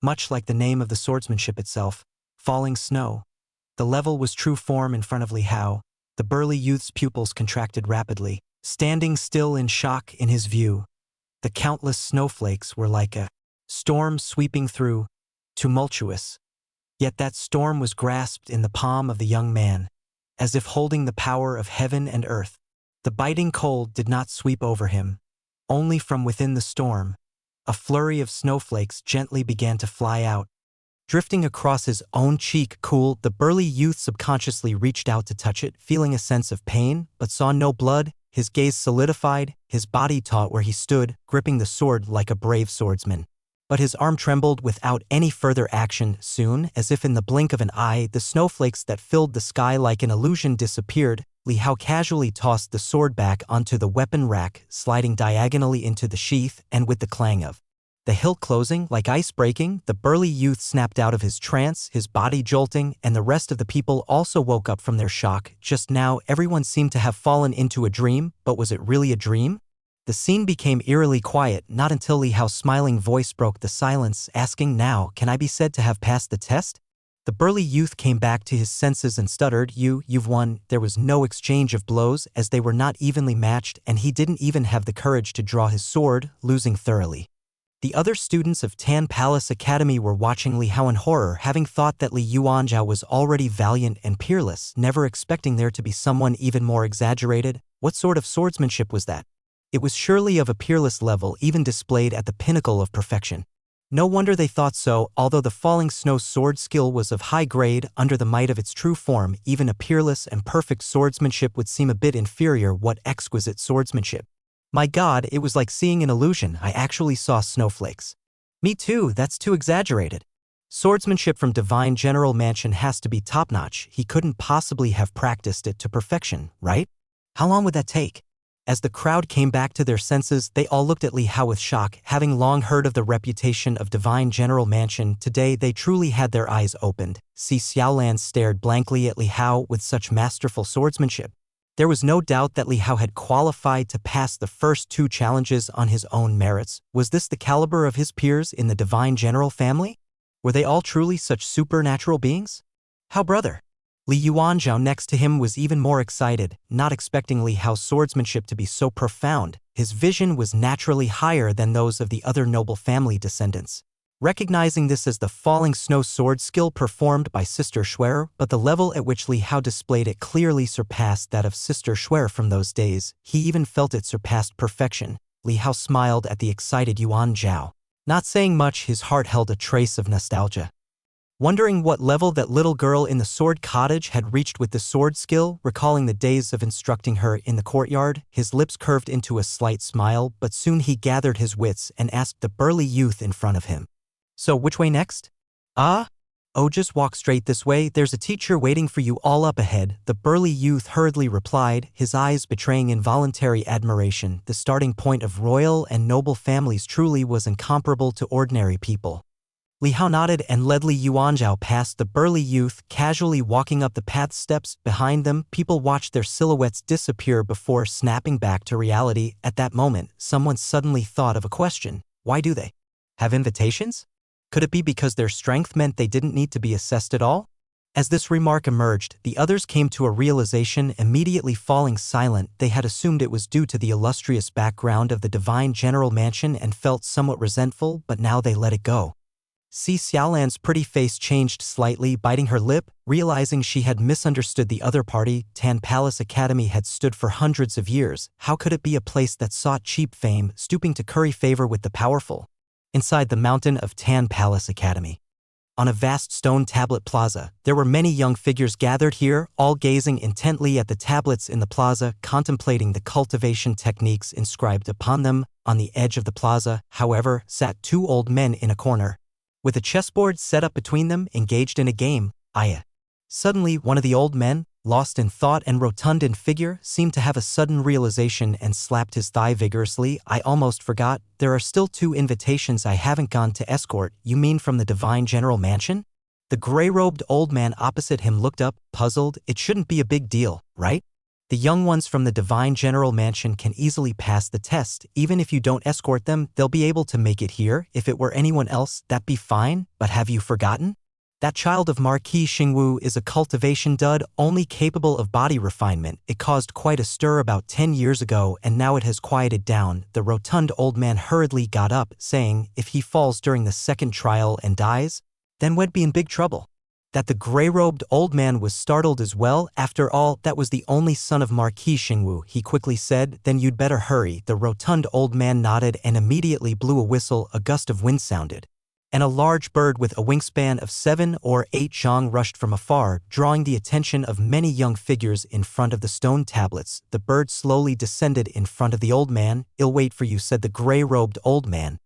much like the name of the swordsmanship itself, falling snow. The level was true form in front of Li Hao. The burly youth's pupils contracted rapidly, standing still in shock in his view. The countless snowflakes were like a storm sweeping through, tumultuous. Yet that storm was grasped in the palm of the young man, as if holding the power of heaven and earth. The biting cold did not sweep over him. Only from within the storm, a flurry of snowflakes gently began to fly out, drifting across his own cheek. Cool, the burly youth subconsciously reached out to touch it, feeling a sense of pain, but saw no blood. his gaze solidified, his body taut where he stood, gripping the sword like a brave swordsman. But his arm trembled without any further action. Soon, as if in the blink of an eye, the snowflakes that filled the sky like an illusion disappeared. Li Hao casually tossed the sword back onto the weapon rack, sliding diagonally into the sheath, and with the clang of the hilt closing like ice breaking, the burly youth snapped out of his trance, his body jolting, and the rest of the people also woke up from their shock. Just now, everyone seemed to have fallen into a dream, but was it really a dream? The scene became eerily quiet, not until Li Hao's smiling voice broke the silence, asking, "Now, can I be said to have passed the test?" The burly youth came back to his senses and stuttered, You've won." There was no exchange of blows, as they were not evenly matched, and he didn't even have the courage to draw his sword, losing thoroughly. The other students of Tan Palace Academy were watching Li Hao in horror, having thought that Li Yuanzhao was already valiant and peerless, never expecting there to be someone even more exaggerated. What sort of swordsmanship was that? It was surely of a peerless level, even displayed at the pinnacle of perfection. No wonder they thought so. Although the falling snow sword skill was of high grade, under the might of its true form, even a peerless and perfect swordsmanship would seem a bit inferior. What exquisite swordsmanship! My God, it was like seeing an illusion. I actually saw snowflakes. Me too, that's too exaggerated. Swordsmanship from Divine General Mansion has to be top-notch. He couldn't possibly have practiced it to perfection, right? How long would that take? As the crowd came back to their senses, they all looked at Li Hao with shock. Having long heard of the reputation of Divine General Mansion, today they truly had their eyes opened. Si Xiaolan stared blankly at Li Hao with such masterful swordsmanship. There was no doubt that Li Hao had qualified to pass the first two challenges on his own merits. Was this the caliber of his peers in the Divine General family? Were they all truly such supernatural beings? How brother? Li Yuanzhao next to him was even more excited, not expecting Li Hao's swordsmanship to be so profound. His vision was naturally higher than those of the other noble family descendants. Recognizing this as the falling snow sword skill performed by Sister Shuer, but the level at which Li Hao displayed it clearly surpassed that of Sister Shuer from those days. He even felt it surpassed perfection. Li Hao smiled at the excited Yuan Zhao. Not saying much, his heart held a trace of nostalgia. Wondering what level that little girl in the sword cottage had reached with the sword skill, recalling the days of instructing her in the courtyard, his lips curved into a slight smile, but soon he gathered his wits and asked the burly youth in front of him. "So which way next?" "Oh, just walk straight this way, there's a teacher waiting for you all up ahead," the burly youth hurriedly replied, his eyes betraying involuntary admiration. The starting point of royal and noble families truly was incomparable to ordinary people. Li Hao nodded and led Li Yuanzhao past the burly youth, casually walking up the path steps. Behind them, people watched their silhouettes disappear before snapping back to reality. At that moment, someone suddenly thought of a question. Why do they have invitations? Could it be because their strength meant they didn't need to be assessed at all? As this remark emerged, the others came to a realization, immediately falling silent. They had assumed it was due to the illustrious background of the Divine General Mansion and felt somewhat resentful, but now they let it go. Si Xiaolan's pretty face changed slightly, biting her lip, realizing she had misunderstood the other party. Tan Palace Academy had stood for hundreds of years. How could it be a place that sought cheap fame, stooping to curry favor with the powerful? Inside the mountain of Tan Palace Academy, on a vast stone tablet plaza, there were many young figures gathered here, all gazing intently at the tablets in the plaza, contemplating the cultivation techniques inscribed upon them. On the edge of the plaza, however, sat two old men in a corner, with a chessboard set up between them, engaged in a game. Suddenly, one of the old men, lost in thought and rotund in figure, seemed to have a sudden realization and slapped his thigh vigorously. "I almost forgot, there are still 2 invitations I haven't gone to escort." "You mean from the Divine General Mansion?" The gray-robed old man opposite him looked up, puzzled. "It shouldn't be a big deal, right? The young ones from the Divine General Mansion can easily pass the test. Even if you don't escort them, they'll be able to make it here. If it were anyone else, that'd be fine. But have you forgotten? That child of Marquis Xingwu is a cultivation dud, only capable of body refinement. It caused quite a stir about 10 years ago, and now it has quieted down." The rotund old man hurriedly got up, saying, "If he falls during the second trial and dies, then we'd be in big trouble." That the gray-robed old man was startled as well. After all, that was the only son of Marquis Xingwu. He quickly said, "Then you'd better hurry." The rotund old man nodded and immediately blew a whistle. A gust of wind sounded. and a large bird with a wingspan of 7 or 8 zhang rushed from afar, drawing the attention of many young figures in front of the stone tablets. The bird slowly descended in front of the old man. "I'll wait for you," said the gray-robed old man,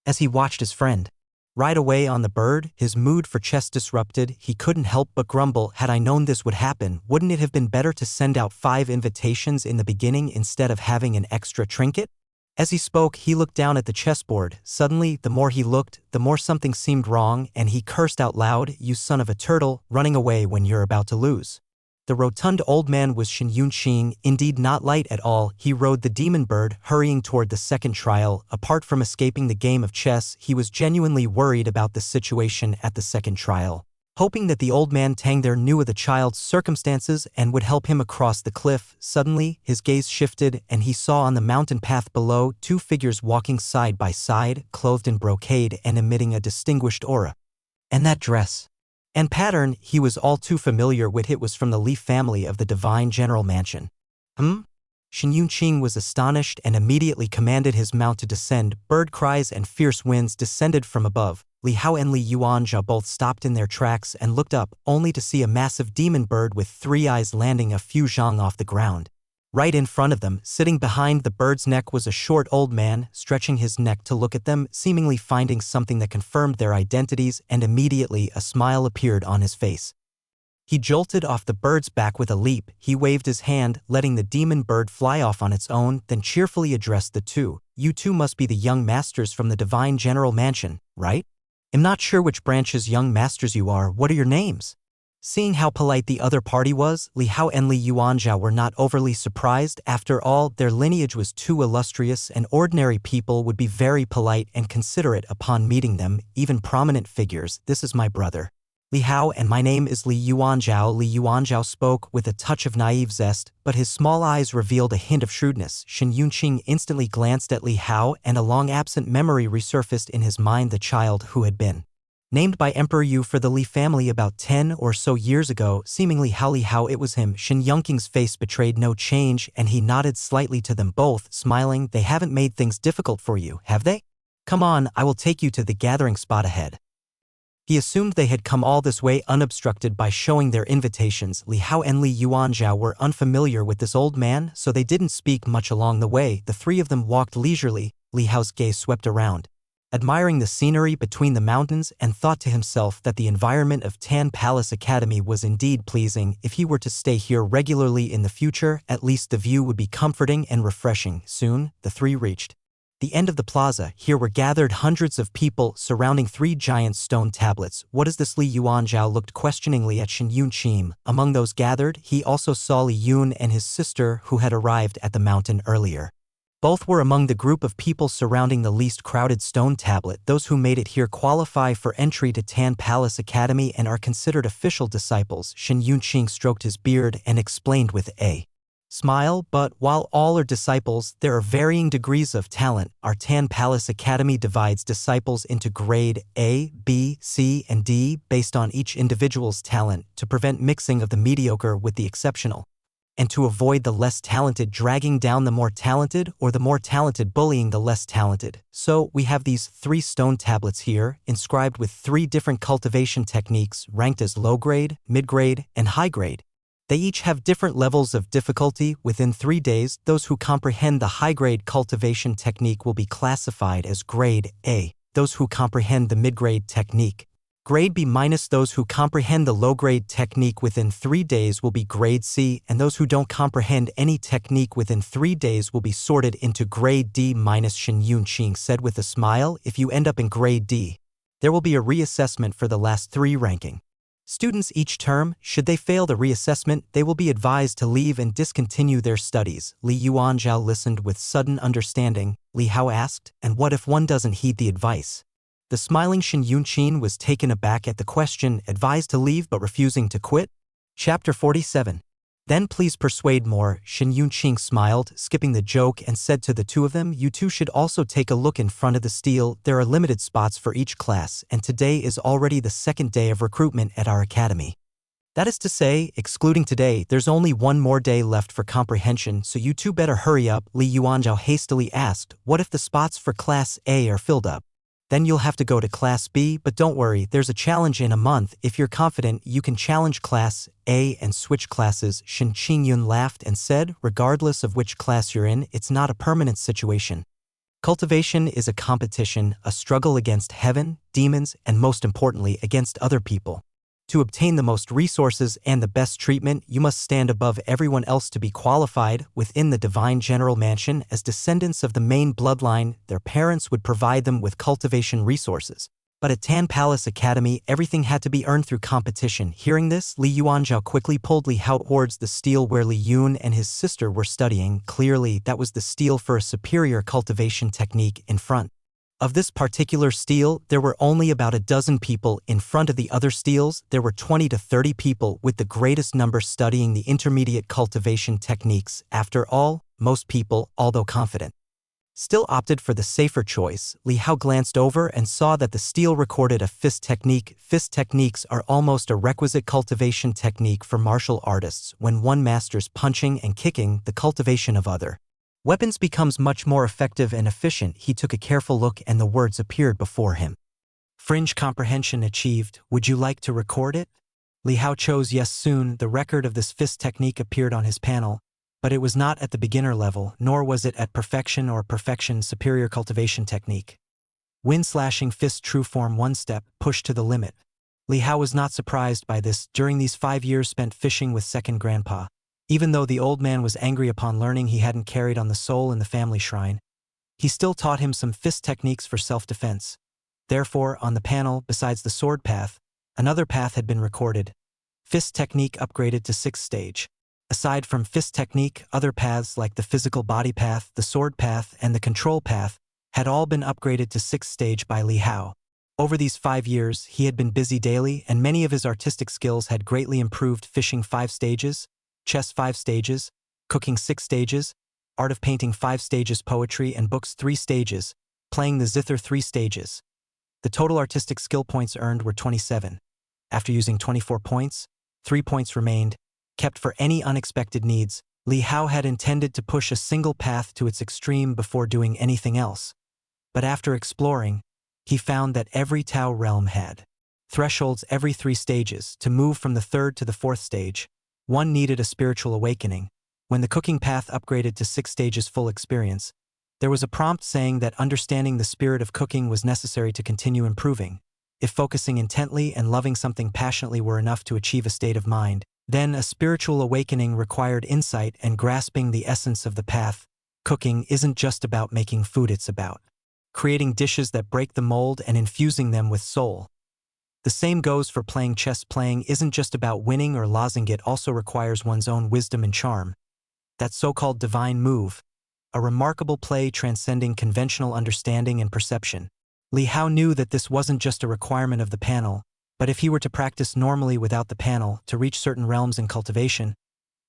as he watched his friend ride away on the bird, his mood for chess disrupted. He couldn't help but grumble, "Had I known this would happen, wouldn't it have been better to send out 5 invitations in the beginning instead of having an extra trinket?" As he spoke, he looked down at the chessboard. Suddenly, the more he looked, the more something seemed wrong, and he cursed out loud, "You son of a turtle, running away when you're about to lose." The rotund old man was Shen Yunqing, indeed not light at all. He rode the demon bird, hurrying toward the second trial. Apart from escaping the game of chess, he was genuinely worried about the situation at the second trial, hoping that the old man Tang there knew of the child's circumstances and would help him across the cliff. Suddenly, his gaze shifted, and he saw on the mountain path below 2 figures walking side by side, clothed in brocade and emitting a distinguished aura. And that dress and pattern, he was all too familiar with. It was from the Li family of the Divine General Mansion. Shen Yunqing was astonished and immediately commanded his mount to descend. Bird cries and fierce winds descended from above. Li Hao and Li Yuanzhao both stopped in their tracks and looked up, only to see a massive demon bird with 3 eyes landing a few zhang off the ground. Right in front of them, sitting behind the bird's neck, was a short old man, stretching his neck to look at them, seemingly finding something that confirmed their identities, and immediately a smile appeared on his face. He jolted off the bird's back with a leap. He waved his hand, letting the demon bird fly off on its own, then cheerfully addressed the two. "You two must be the young masters from the Divine General Mansion, right? I'm not sure which branch's young masters you are. What are your names?" Seeing how polite the other party was, Li Hao and Li Yuanzhao were not overly surprised. After all, their lineage was too illustrious, and ordinary people would be very polite and considerate upon meeting them, even prominent figures. "This is my brother, Li Hao, and my name is Li Yuanzhao." Li Yuanzhao spoke with a touch of naive zest, but his small eyes revealed a hint of shrewdness. Shen Yunqing instantly glanced at Li Hao, and a long-absent memory resurfaced in his mind. The child who had been named by Emperor Yu for the Li family about 10 or so years ago, seemingly Li Hao, it was him. Shen Yunqing's face betrayed no change, and he nodded slightly to them both, smiling. "They haven't made things difficult for you, have they? Come on, I will take you to the gathering spot ahead." He assumed they had come all this way unobstructed by showing their invitations. Li Hao and Li Yuanzhao were unfamiliar with this old man, so they didn't speak much along the way. The 3 of them walked leisurely. Li Hao's gaze swept around, admiring the scenery between the mountains, and thought to himself that the environment of Tan Palace Academy was indeed pleasing. If he were to stay here regularly in the future, at least the view would be comforting and refreshing. Soon, the 3 reached the end of the plaza. Here were gathered hundreds of people surrounding 3 giant stone tablets. "What is this?" Li Yuanzhao looked questioningly at Shen Yunqing. Among those gathered, he also saw Li Yun and his sister, who had arrived at the mountain earlier. Both were among the group of people surrounding the least crowded stone tablet. Those who made it here qualify for entry to Tan Palace Academy and are considered official disciples. Shen Yunqing stroked his beard and explained with a smile, "But while all are disciples, there are varying degrees of talent. Our Tan Palace Academy divides disciples into grade A, B, C, and D based on each individual's talent, to prevent mixing of the mediocre with the exceptional, and to avoid the less talented dragging down the more talented, or the more talented bullying the less talented. So we have these 3 stone tablets here, inscribed with 3 different cultivation techniques, ranked as low grade, mid grade, and high grade. They each have different levels of difficulty. Within 3 days, those who comprehend the high-grade cultivation technique will be classified as grade A. Those who comprehend the mid-grade technique, grade B minus. Those who comprehend the low-grade technique within 3 days will be grade C, and those who don't comprehend any technique within 3 days will be sorted into grade D minus. Shen Yunqing said with a smile, "If you end up in grade D, there will be a reassessment for the last 3 ranking students each term. Should they fail the reassessment, they will be advised to leave and discontinue their studies." Li Yuanzhao listened with sudden understanding. Li Hao asked, "And what if one doesn't heed the advice?" The smiling Shen Yunqing was taken aback at the question. "Advised to leave but refusing to quit?" Chapter 47. "Then please persuade more." Shen Yunqing smiled, skipping the joke, and said to the 2 of them, "You two should also take a look in front of the stele. There are limited spots for each class, and today is already the 2nd day of recruitment at our academy. That is to say, excluding today, there's only 1 more day left for comprehension, so you two better hurry up." Li Yuanzhao hastily asked, "What if the spots for Class A are filled up? Then you'll have to go to Class B, but don't worry, there's a challenge in a month. If you're confident, you can challenge Class A and switch classes." Shin Qingyun laughed and said, "Regardless of which class you're in, it's not a permanent situation. Cultivation is a competition, a struggle against heaven, demons, and most importantly, against other people. To obtain the most resources and the best treatment, you must stand above everyone else to be qualified. Within the divine general mansion, as descendants of the main bloodline, their parents would provide them with cultivation resources. But at Tan Palace Academy, everything had to be earned through competition." Hearing this, Li Yuanzhao quickly pulled Li Hao towards the stele where Li Yun and his sister were studying. Clearly, that was the stele for a superior cultivation technique. In front of this particular stele, there were only about a dozen people. In front of the other steles, there were 20 to 30 people, with the greatest number studying the intermediate cultivation techniques. After all, most people, although confident, still opted for the safer choice. Li Hao glanced over and saw that the stele recorded a fist technique. Fist techniques are almost a requisite cultivation technique for martial artists. When one masters punching and kicking, the cultivation of other weapons becomes much more effective and efficient. He took a careful look and the words appeared before him. "Fringe comprehension achieved. Would you like to record it?" Li Hao chose yes. Soon, the record of this fist technique appeared on his panel, but it was not at the beginner level, nor was it at perfection or perfection superior cultivation technique. Wind slashing fist true form 1 step, push to the limit. Li Hao was not surprised by this. During these 5 years spent fishing with second grandpa, even though the old man was angry upon learning he hadn't carried on the soul in the family shrine, he still taught him some fist techniques for self-defense. Therefore, on the panel, besides the sword path, another path had been recorded. Fist technique upgraded to 6th stage. Aside from fist technique, other paths like the physical body path, the sword path, and the control path had all been upgraded to 6th stage by Li Hao. Over these 5 years, he had been busy daily, and many of his artistic skills had greatly improved. Fishing 5 stages, chess 5 stages, cooking 6 stages, art of painting 5 stages, poetry and books 3 stages, playing the zither 3 stages. The total artistic skill points earned were 27. After using 24 points, 3 points remained, kept for any unexpected needs. Li Hao had intended to push a single path to its extreme before doing anything else. But after exploring, he found that every Tao realm had thresholds every 3 stages. To move from the 3rd to the 4th stage, one needed a spiritual awakening. When the cooking path upgraded to 6 stages full experience, there was a prompt saying that understanding the spirit of cooking was necessary to continue improving. If focusing intently and loving something passionately were enough to achieve a state of mind, then a spiritual awakening required insight and grasping the essence of the path. Cooking isn't just about making food, it's about creating dishes that break the mold and infusing them with soul. The same goes for playing chess. Playing isn't just about winning or losing, it also requires one's own wisdom and charm. That so-called divine move, a remarkable play transcending conventional understanding and perception. Li Hao knew that this wasn't just a requirement of the panel, but if he were to practice normally without the panel to reach certain realms in cultivation,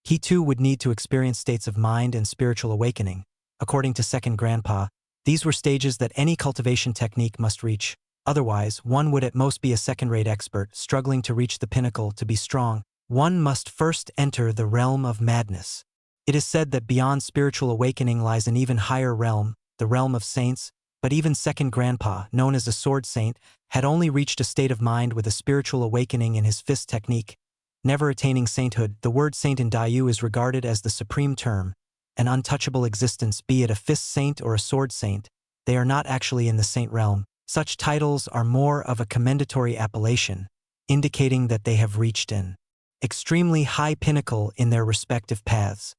he too would need to experience states of mind and spiritual awakening. According to second grandpa, these were stages that any cultivation technique must reach. Otherwise, one would at most be a second-rate expert, struggling to reach the pinnacle. To be strong, one must first enter the realm of madness. It is said that beyond spiritual awakening lies an even higher realm, the realm of saints, but even second grandpa, known as a sword saint, had only reached a state of mind with a spiritual awakening in his fist technique, never attaining sainthood. The word saint in Dayu is regarded as the supreme term, an untouchable existence. Be it a fist saint or a sword saint, they are not actually in the saint realm. Such titles are more of a commendatory appellation, indicating that they have reached an extremely high pinnacle in their respective paths,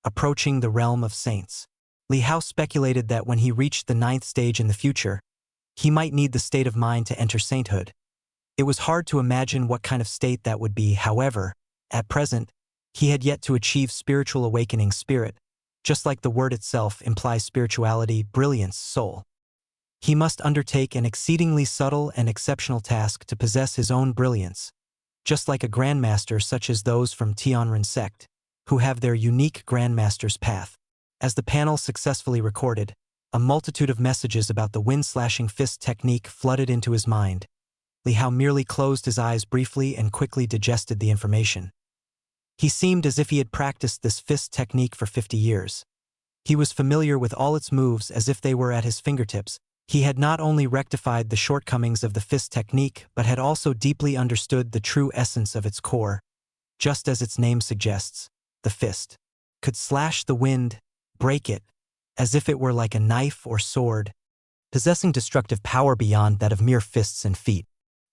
approaching the realm of saints. Li Hao speculated that when he reached the 9th stage in the future, he might need the state of mind to enter sainthood. It was hard to imagine what kind of state that would be. However, at present, he had yet to achieve spiritual awakening. Spirit, just like the word itself, implies spirituality, brilliance, soul. He must undertake an exceedingly subtle and exceptional task to possess his own brilliance, just like a grandmaster such as those from Tianren sect, who have their unique grandmaster's path. As the panel successfully recorded, a multitude of messages about the wind-slashing fist technique flooded into his mind. Li Hao merely closed his eyes briefly and quickly digested the information. He seemed as if he had practiced this fist technique for 50 years. He was familiar with all its moves as if they were at his fingertips. He had not only rectified the shortcomings of the fist technique, but had also deeply understood the true essence of its core. Just as its name suggests, the fist could slash the wind, break it, as if it were like a knife or sword, possessing destructive power beyond that of mere fists and feet.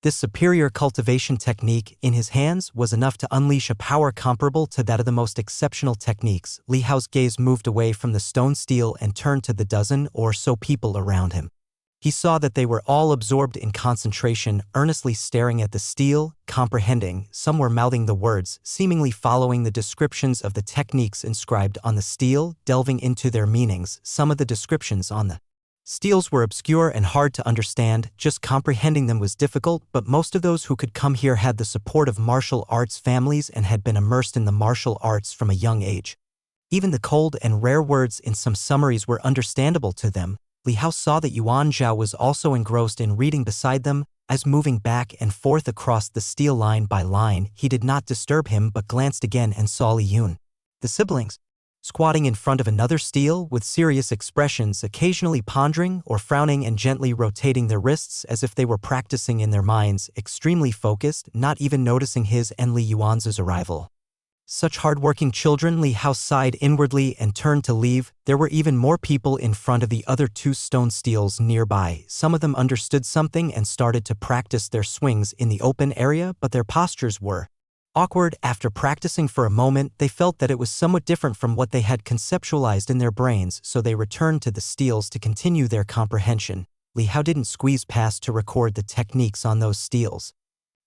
This superior cultivation technique in his hands was enough to unleash a power comparable to that of the most exceptional techniques. Li Hao's gaze moved away from the stone steel and turned to the dozen or so people around him. He saw that they were all absorbed in concentration, earnestly staring at the steel, comprehending. Some were mouthing the words, seemingly following the descriptions of the techniques inscribed on the steel, delving into their meanings. Some of the descriptions on the steels were obscure and hard to understand, just comprehending them was difficult, but most of those who could come here had the support of martial arts families and had been immersed in the martial arts from a young age. Even the cold and rare words in some summaries were understandable to them. Li Hao saw that Yuan Zhao was also engrossed in reading beside them, as moving back and forth across the steel line by line. He did not disturb him but glanced again and saw Li Yun, the siblings, squatting in front of another steel with serious expressions, occasionally pondering or frowning and gently rotating their wrists as if they were practicing in their minds, extremely focused, not even noticing his and Li Yuan's arrival. Such hard-working children. Li Hao sighed inwardly and turned to leave. There were even more people in front of the other two stone steels nearby. Some of them understood something and started to practice their swings in the open area, but their postures were awkward. After practicing for a moment, they felt that it was somewhat different from what they had conceptualized in their brains, so they returned to the steels to continue their comprehension. Li Hao didn't squeeze past to record the techniques on those steels.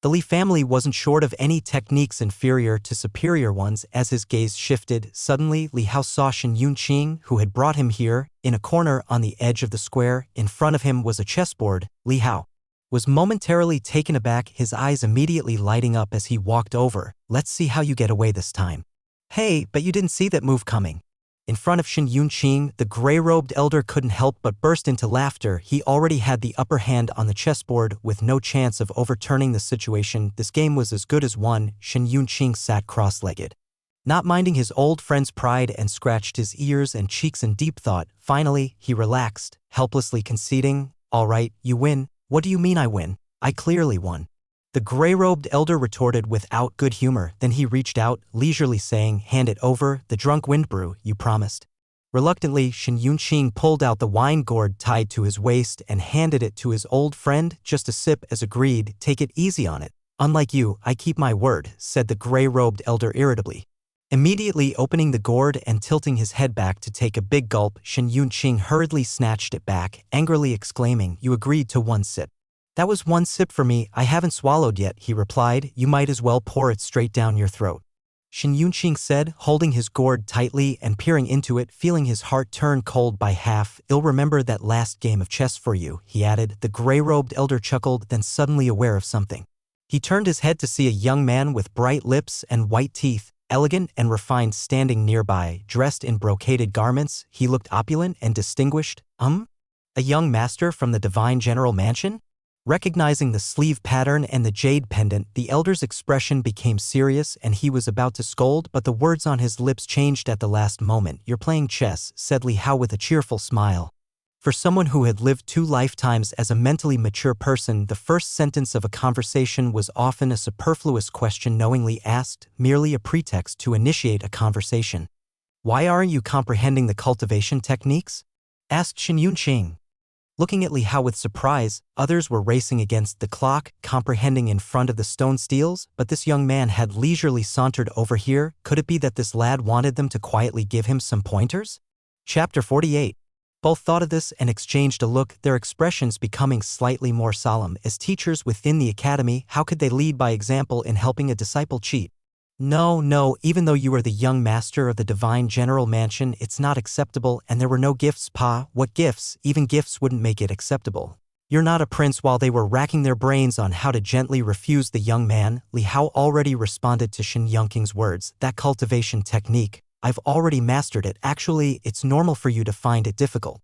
The Li family wasn't short of any techniques inferior to superior ones. As his gaze shifted, suddenly Li Hao saw Shen Yunqing, who had brought him here, in a corner on the edge of the square. In front of him was a chessboard. Li Hao was momentarily taken aback, his eyes immediately lighting up as he walked over. "Let's see how you get away this time." "Hey, but you didn't see that move coming." In front of Shen Yunqing, the gray-robed elder couldn't help but burst into laughter. He already had the upper hand on the chessboard, with no chance of overturning the situation. This game was as good as won. Shen Yunqing sat cross-legged, not minding his old friend's pride, and scratched his ears and cheeks in deep thought. Finally, he relaxed, helplessly conceding, "All right, you win." "What do you mean I win? I clearly won." The gray-robed elder retorted without good humor. Then he reached out, leisurely saying, "Hand it over, the drunk wind brew, you promised." Reluctantly, Shen Yunqing pulled out the wine gourd tied to his waist and handed it to his old friend. "Just a sip," as agreed. "Take it easy on it." "Unlike you, I keep my word," said the gray-robed elder irritably. Immediately opening the gourd and tilting his head back to take a big gulp, Shen Yunqing hurriedly snatched it back, angrily exclaiming, "You agreed to one sip." "That was one sip for me, I haven't swallowed yet," he replied. "You might as well pour it straight down your throat," Shen Yunqing said, holding his gourd tightly and peering into it, feeling his heart turn cold by half. "I'll remember that last game of chess for you," he added. The gray-robed elder chuckled, then suddenly aware of something. He turned his head to see a young man with bright lips and white teeth, elegant and refined, standing nearby. Dressed in brocaded garments, he looked opulent and distinguished. A young master from the Divine General Mansion? Recognizing the sleeve pattern and the jade pendant, the elder's expression became serious and he was about to scold, but the words on his lips changed at the last moment. "You're playing chess," said Li Hao with a cheerful smile. For someone who had lived 2 lifetimes as a mentally mature person, the first sentence of a conversation was often a superfluous question knowingly asked, merely a pretext to initiate a conversation. "Why aren't you comprehending the cultivation techniques?" asked Shen Yunqing. Looking at Li Hao with surprise, others were racing against the clock, comprehending in front of the stone steels, but this young man had leisurely sauntered over here. Could it be that this lad wanted them to quietly give him some pointers? Chapter 48. Both thought of this and exchanged a look, their expressions becoming slightly more solemn. As teachers within the academy, how could they lead by example in helping a disciple cheat? No, even though you are the young master of the Divine General Mansion, it's not acceptable, and there were no gifts, Pa. What gifts? Even gifts wouldn't make it acceptable. You're not a prince. While they were racking their brains on how to gently refuse the young man, Li Hao already responded to Shen Yunqing's words. "That cultivation technique, I've already mastered it. Actually, it's normal for you to find it difficult.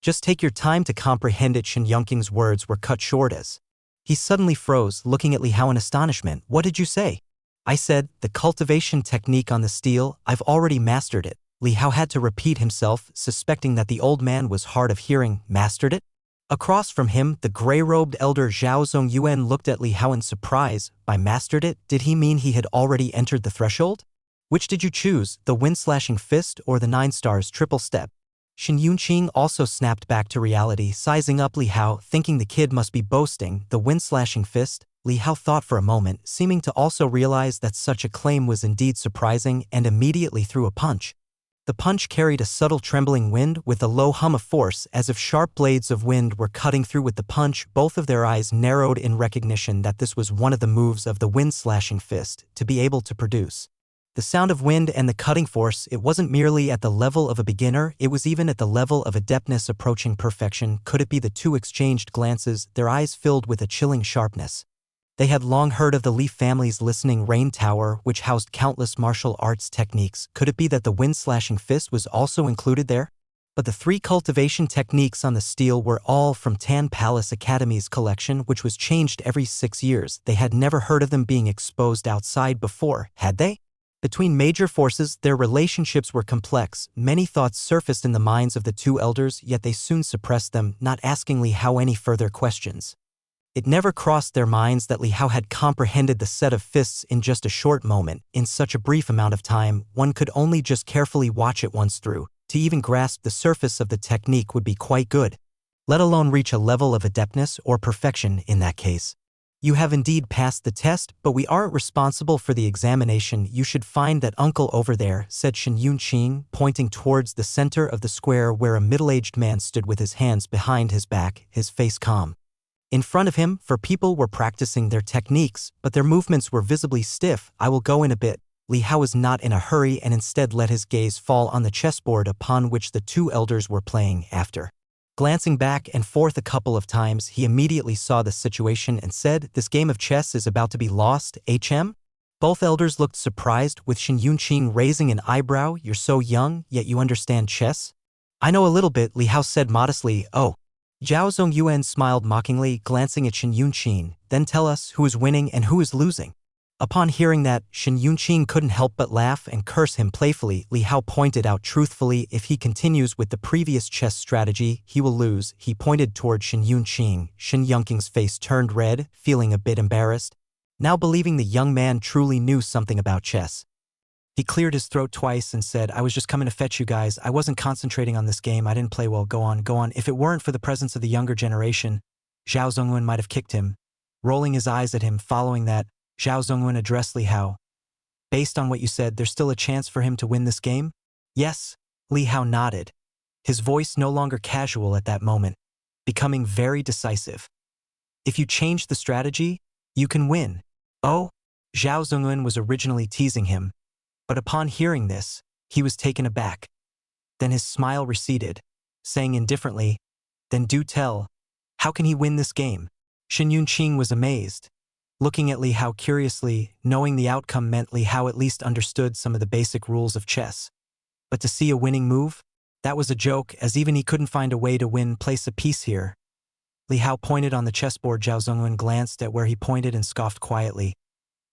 Just take your time to comprehend it." Shen Yunqing's words were cut short as he suddenly froze, looking at Li Hao in astonishment. "What did you say?" "I said, the cultivation technique on the steel, I've already mastered it." Li Hao had to repeat himself, suspecting that the old man was hard of hearing. "Mastered it?" Across from him, the gray-robed elder Zhao Zongyuan looked at Li Hao in surprise. By mastered it, did he mean he had already entered the threshold? Which did you choose, the wind-slashing fist or the 9 stars triple step? Shen Yunqing also snapped back to reality, sizing up Li Hao, thinking the kid must be boasting. The wind-slashing fist? Li Hao thought for a moment, seeming to also realize that such a claim was indeed surprising, and immediately threw a punch. The punch carried a subtle trembling wind with a low hum of force, as if sharp blades of wind were cutting through with the punch. Both of their eyes narrowed in recognition that this was one of the moves of the wind-slashing fist to be able to produce. The sound of wind and the cutting force, it wasn't merely at the level of a beginner, it was even at the level of adeptness approaching perfection. Could it be? The two exchanged glances, their eyes filled with a chilling sharpness. They had long heard of the Li family's listening rain tower, which housed countless martial arts techniques. Could it be that the wind-slashing fist was also included there? But the 3 cultivation techniques on the steel were all from Tan Palace Academy's collection, which was changed every 6 years. They had never heard of them being exposed outside before, had they? Between major forces, their relationships were complex. Many thoughts surfaced in the minds of the 2 elders, yet they soon suppressed them, not asking Li Hao any further questions. It never crossed their minds that Li Hao had comprehended the set of fists in just a short moment. In such a brief amount of time, one could only just carefully watch it once through. To even grasp the surface of the technique would be quite good, let alone reach a level of adeptness or perfection in that case. You have indeed passed the test, but we aren't responsible for the examination. You should find that uncle over there, said Shen Yunqing, pointing towards the center of the square where a middle-aged man stood with his hands behind his back, his face calm. In front of him, 4 people were practicing their techniques, but their movements were visibly stiff. I will go in a bit. Li Hao was not in a hurry and instead let his gaze fall on the chessboard upon which the 2 elders were playing. After glancing back and forth a couple of times, he immediately saw the situation and said, "This game of chess is about to be lost, HM?" Both elders looked surprised, with Shen Yunqing raising an eyebrow. "You're so young, yet you understand chess?" "I know a little bit," Li Hao said modestly. "Oh." Zhao Zongyuan smiled mockingly, glancing at Shen Yunqing. "Then tell us who is winning and who is losing." Upon hearing that, Shen Yunqing couldn't help but laugh and curse him playfully. Li Hao pointed out truthfully, "If he continues with the previous chess strategy, he will lose." He pointed toward Shen Yunqing. Shen Yunqing's face turned red, feeling a bit embarrassed, now believing the young man truly knew something about chess. He cleared his throat twice and said, "I was just coming to fetch you guys. I wasn't concentrating on this game. I didn't play well. Go on, go on." If it weren't for the presence of the younger generation, Zhao Zongyuan might have kicked him. Rolling his eyes at him following that, Zhao Zongyuan addressed Li Hao. "Based on what you said, there's still a chance for him to win this game?" "Yes." Li Hao nodded, his voice no longer casual at that moment, becoming very decisive. "If you change the strategy, you can win." "Oh?" Zhao Zongyuan was originally teasing him, but upon hearing this, he was taken aback. Then his smile receded, saying indifferently, "Then do tell, how can he win this game?" Shen Yunqing was amazed, looking at Li Hao curiously, knowing the outcome meant Li Hao at least understood some of the basic rules of chess. But to see a winning move? That was a joke, as even he couldn't find a way to win. "Place a piece here." Li Hao pointed on the chessboard. Zhao Zongyuan glanced at where he pointed and scoffed quietly.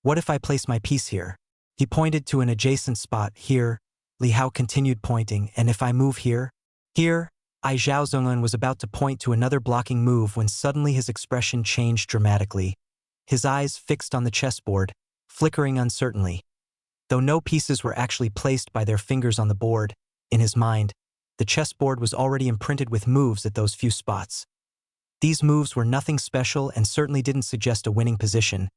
"What if I place my piece here?" He pointed to an adjacent spot. "Here." Li Hao continued pointing. "And if I move here?" "Here." Zhao Zongyuan was about to point to another blocking move when suddenly his expression changed dramatically. His eyes fixed on the chessboard, flickering uncertainly. Though no pieces were actually placed by their fingers on the board, in his mind, the chessboard was already imprinted with moves at those few spots. These moves were nothing special and certainly didn't suggest a winning position,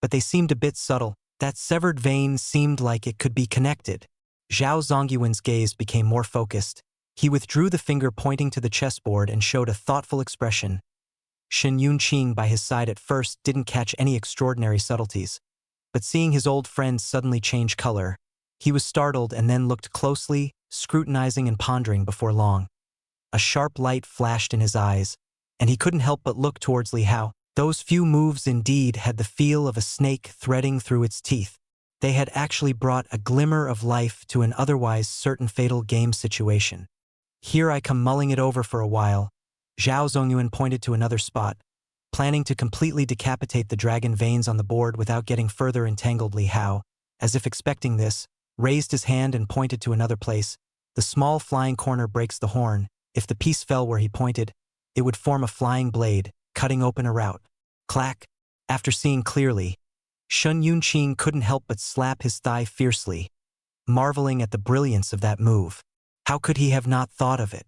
but they seemed a bit subtle. That severed vein seemed like it could be connected. Zhao Zongyuan's gaze became more focused. He withdrew the finger pointing to the chessboard and showed a thoughtful expression. Shen Yunqing by his side at first didn't catch any extraordinary subtleties, but seeing his old friend suddenly change color, he was startled and then looked closely, scrutinizing and pondering. Before long, a sharp light flashed in his eyes, and he couldn't help but look towards Li Hao. Those few moves indeed had the feel of a snake threading through its teeth. They had actually brought a glimmer of life to an otherwise certain fatal game situation. "Here I come." Mulling it over for a while, Zhao Zongyuan pointed to another spot, planning to completely decapitate the dragon veins on the board without getting further entangled. Li Hao, as if expecting this, raised his hand and pointed to another place. "The small flying corner breaks the horn. If the piece fell where he pointed, it would form a flying blade, cutting open a route. Clack! After seeing clearly, Sun Yunqing couldn't help but slap his thigh fiercely, marveling at the brilliance of that move. How could he have not thought of it?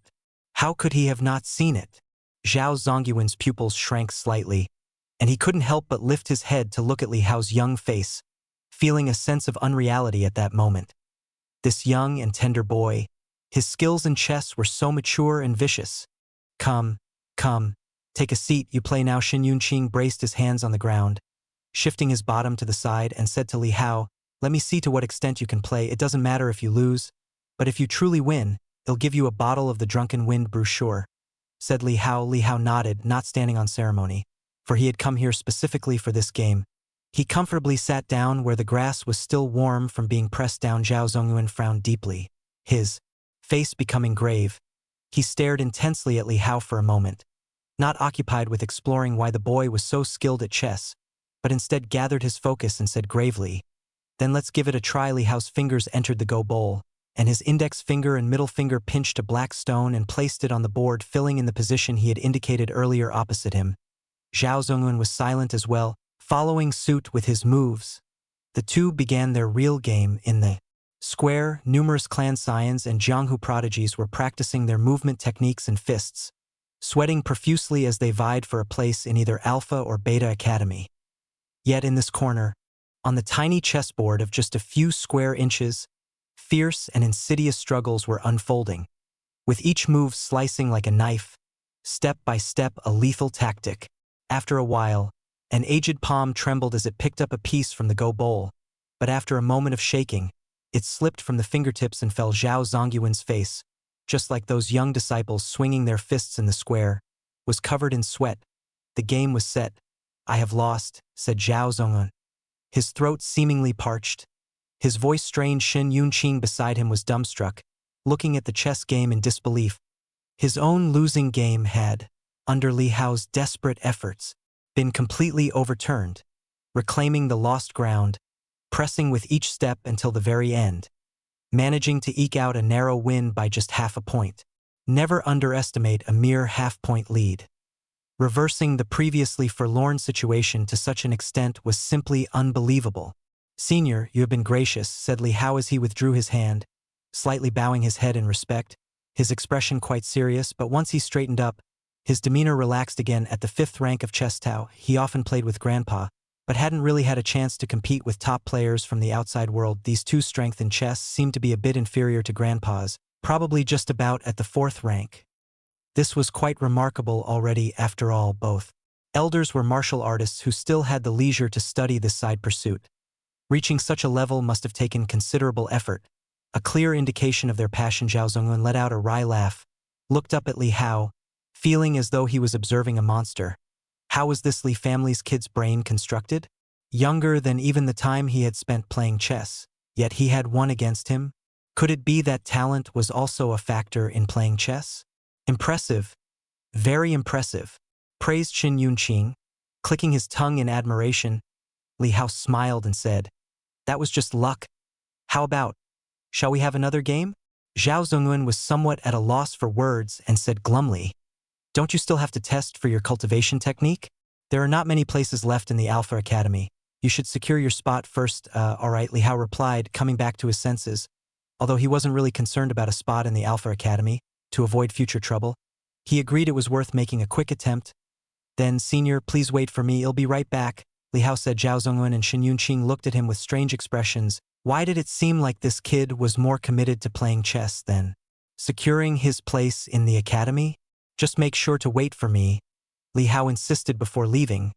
How could he have not seen it? Zhao Zongyuan's pupils shrank slightly, and he couldn't help but lift his head to look at Li Hao's young face, feeling a sense of unreality at that moment. This young and tender boy, his skills in chess were so mature and vicious. Come, take a seat, you play now. Sun Yunqing braced his hands on the ground, shifting his bottom to the side, and said to Li Hao, let me see to what extent you can play. It doesn't matter if you lose, but if you truly win, it'll give you a bottle of the Drunken Wind brochure, said Li Hao. Li Hao nodded, not standing on ceremony, for he had come here specifically for this game. He comfortably sat down where the grass was still warm from being pressed down. Zhao Zongyuan frowned deeply, his face becoming grave. He stared intensely at Li Hao for a moment, not occupied with exploring why the boy was so skilled at chess, but instead gathered his focus and said gravely, then let's give it a try. Li Hao's fingers entered the Go bowl, and his index finger and middle finger pinched a black stone and placed it on the board, filling in the position he had indicated earlier opposite him. Zhao Zongyuan was silent as well, following suit with his moves. The two began their real game in the square. Numerous clan scions and Jianghu prodigies were practicing their movement techniques and fists, sweating profusely as they vied for a place in either Alpha or Beta Academy. Yet in this corner, on the tiny chessboard of just a few square inches, fierce and insidious struggles were unfolding, with each move slicing like a knife, step by step a lethal tactic. After a while, an aged palm trembled as it picked up a piece from the Go bowl, but after a moment of shaking, it slipped from the fingertips and fell. Zhao Zongyuan's face, just like those young disciples swinging their fists in the square, was covered in sweat. The game was set. I have lost, said Zhao Zongyuan, his throat seemingly parched. His voice strained. Sun Yunqing beside him was dumbstruck, looking at the chess game in disbelief. His own losing game had, under Li Hao's desperate efforts, been completely overturned, reclaiming the lost ground, pressing with each step until the very end, managing to eke out a narrow win by just half a point. Never underestimate a mere half-point lead. Reversing the previously forlorn situation to such an extent was simply unbelievable. Senior, you have been gracious, said Li Hao as he withdrew his hand, slightly bowing his head in respect, his expression quite serious, but once he straightened up, his demeanor relaxed again. At the 5th rank of chess Tao, he often played with Grandpa, but hadn't really had a chance to compete with top players from the outside world. These two strength in chess seemed to be a bit inferior to Grandpa's, probably just about at the 4th rank. This was quite remarkable already. After all, both elders were martial artists who still had the leisure to study this side pursuit. Reaching such a level must have taken considerable effort, a clear indication of their passion. Zhao Zongyuan let out a wry laugh, looked up at Li Hao, feeling as though he was observing a monster. How was this Li family's kid's brain constructed? Younger than even the time he had spent playing chess, yet he had one against him? Could it be that talent was also a factor in playing chess? Impressive. Very impressive, praised Sun Yunqing, clicking his tongue in admiration. Li Hao smiled and said, that was just luck. How about, shall we have another game? Zhao Zongyuan was somewhat at a loss for words and said glumly, don't you still have to test for your cultivation technique? There are not many places left in the Alpha Academy. You should secure your spot first. All right, Li Hao replied, coming back to his senses. Although he wasn't really concerned about a spot in the Alpha Academy, to avoid future trouble, he agreed it was worth making a quick attempt. Then, Senior, please wait for me. I'll be right back, Li Hao said. Zhao Zongyuan and Sun Yunqing looked at him with strange expressions. Why did it seem like this kid was more committed to playing chess than securing his place in the academy? Just make sure to wait for me, Li Hao insisted before leaving,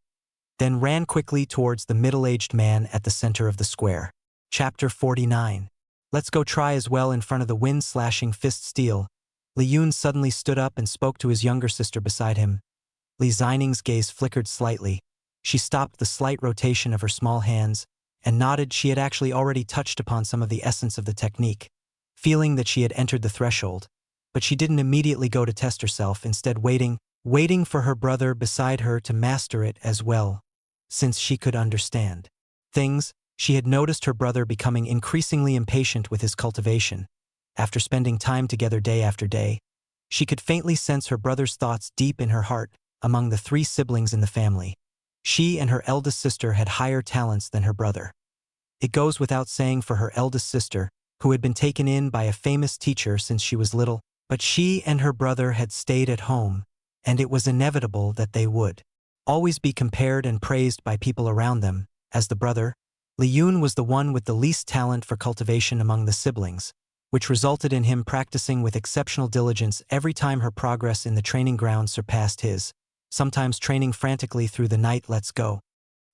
then ran quickly towards the middle-aged man at the center of the square. Chapter 49. Let's go try as well. In front of the wind-slashing fist steel, Li Yun suddenly stood up and spoke to his younger sister beside him. Li Zining's gaze flickered slightly. She stopped the slight rotation of her small hands and nodded. She had actually already touched upon some of the essence of the technique, feeling that she had entered the threshold. But she didn't immediately go to test herself, instead waiting for her brother beside her to master it as well. Since she could understand things, she had noticed her brother becoming increasingly impatient with his cultivation. After spending time together day after day, She could faintly sense her brother's thoughts deep in her heart. Among the 3 siblings in the family, she and her eldest sister had higher talents than her brother. It goes without saying for her eldest sister, who had been taken in by a famous teacher since she was little, but she and her brother had stayed at home, and it was inevitable that they would always be compared and praised by people around them. As the brother, Li-Yun was the one with the least talent for cultivation among the siblings, which resulted in him practicing with exceptional diligence every time her progress in the training ground surpassed his, sometimes training frantically through the night. Let's go.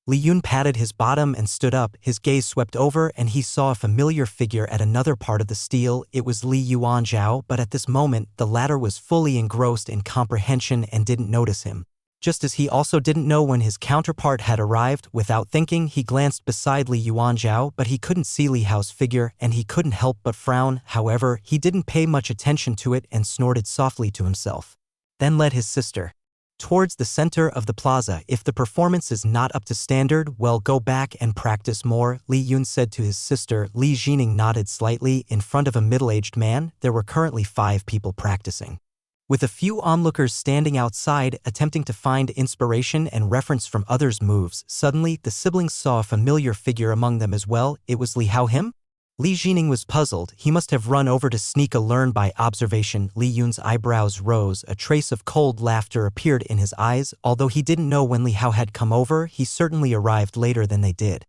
Li-Yun patted his bottom and stood up. His gaze swept over and he saw a familiar figure at another part of the stele. It was Li Yuanzhao, but at this moment the latter was fully engrossed in comprehension and didn't notice him. Just as he also didn't know when his counterpart had arrived. Without thinking, he glanced beside Li Yuanzhao, but he couldn't see Li Hao's figure and he couldn't help but frown. However, he didn't pay much attention to it and snorted softly to himself. Then led his sister towards the center of the plaza. If the performance is not up to standard, well, go back and practice more, Li Yun said to his sister. Li Jining nodded slightly. In front of a middle-aged man, there were currently 5 people practicing, with a few onlookers standing outside attempting to find inspiration and reference from others' moves. Suddenly, the siblings saw a familiar figure among them as well. It was Li Hao him? Li Jining was puzzled. He must have run over to sneak a learn by observation. Li Yun's eyebrows rose. A trace of cold laughter appeared in his eyes. Although he didn't know when Li Hao had come over, he certainly arrived later than they did.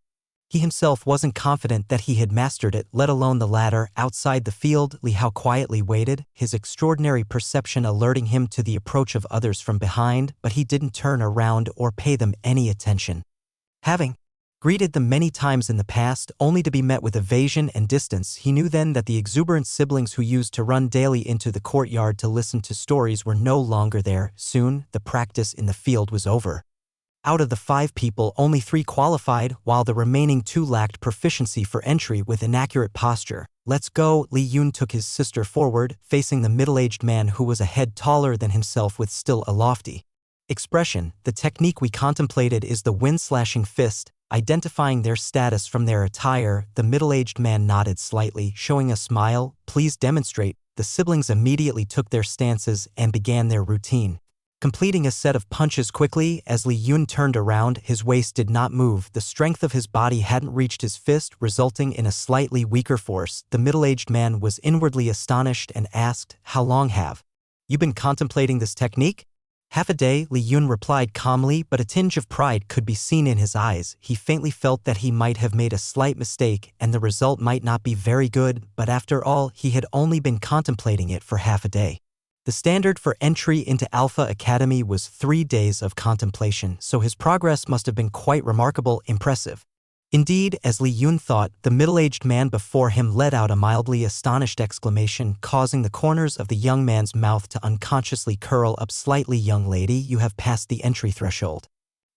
He himself wasn't confident that he had mastered it, let alone the latter. Outside the field, Li Hao quietly waited, his extraordinary perception alerting him to the approach of others from behind, but he didn't turn around or pay them any attention. Having greeted them many times in the past, only to be met with evasion and distance, he knew then that the exuberant siblings who used to run daily into the courtyard to listen to stories were no longer there. Soon, the practice in the field was over. Out of the 5 people, only 3 qualified, while the remaining 2 lacked proficiency for entry with inaccurate posture. Let's go. Li Yun took his sister forward, facing the middle-aged man who was a head taller than himself with still a lofty expression. The technique we contemplated is the wind-slashing fist. Identifying their status from their attire, the middle-aged man nodded slightly, showing a smile. Please demonstrate. The siblings immediately took their stances and began their routine, completing a set of punches quickly. As Li Yun turned around, his waist did not move. The strength of his body hadn't reached his fist, resulting in a slightly weaker force. The middle-aged man was inwardly astonished and asked, "How long have you been contemplating this technique?" "Half a day," Li Yun replied calmly, but a tinge of pride could be seen in his eyes. He faintly felt that he might have made a slight mistake and the result might not be very good, but after all, he had only been contemplating it for half a day. The standard for entry into Alpha Academy was 3 days of contemplation, so his progress must have been quite remarkable, impressive. Indeed, as Li Yun thought, the middle-aged man before him let out a mildly astonished exclamation, causing the corners of the young man's mouth to unconsciously curl up slightly. "Young lady, you have passed the entry threshold."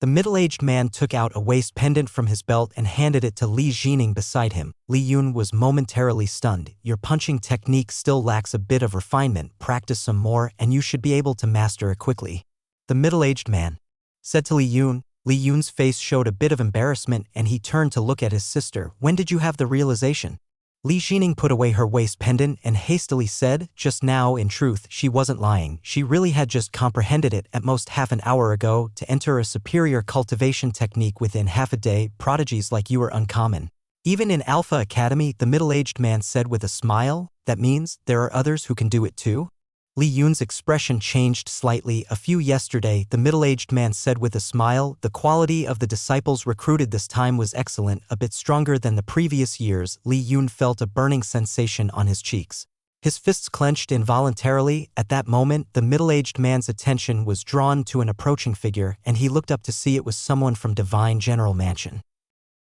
The middle-aged man took out a waist pendant from his belt and handed it to Li Jining beside him. Li Yun was momentarily stunned. "Your punching technique still lacks a bit of refinement. Practice some more and you should be able to master it quickly," the middle-aged man said to Li Yun. Li Yun's face showed a bit of embarrassment and he turned to look at his sister. "When did you have the realization?" Li Jining put away her waist pendant and hastily said, "Just now." In truth, she wasn't lying. She really had just comprehended it at most half an hour ago. To enter a superior cultivation technique within half a day, prodigies like you are uncommon. Even in Alpha Academy, the middle-aged man said with a smile. "That means there are others who can do it too?" Li Yun's expression changed slightly. "A few yesterday," the middle-aged man said with a smile. The quality of the disciples recruited this time was excellent, a bit stronger than the previous years. Li Yun felt a burning sensation on his cheeks. His fists clenched involuntarily. At that moment, the middle-aged man's attention was drawn to an approaching figure, and he looked up to see it was someone from Divine General Mansion.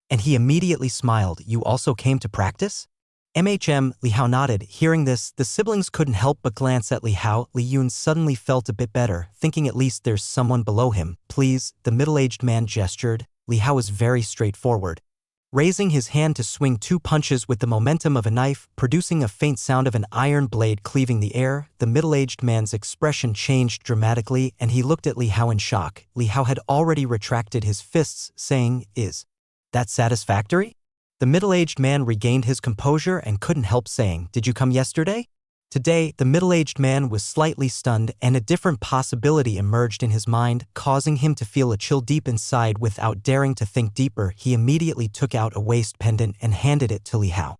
And he immediately smiled. "You also came to practice?" Li Hao nodded. Hearing this, the siblings couldn't help but glance at Li Hao. Li Yun suddenly felt a bit better, thinking at least there's someone below him. "Please," the middle-aged man gestured. Li Hao was very straightforward, raising his hand to swing 2 punches with the momentum of a knife, producing a faint sound of an iron blade cleaving the air. The middle-aged man's expression changed dramatically and he looked at Li Hao in shock. Li Hao had already retracted his fists, saying, "Is that satisfactory?" The middle-aged man regained his composure and couldn't help saying, "Did you come yesterday?" Today, the middle-aged man was slightly stunned and a different possibility emerged in his mind, causing him to feel a chill deep inside. Without daring to think deeper, he immediately took out a waist pendant and handed it to Li Hao.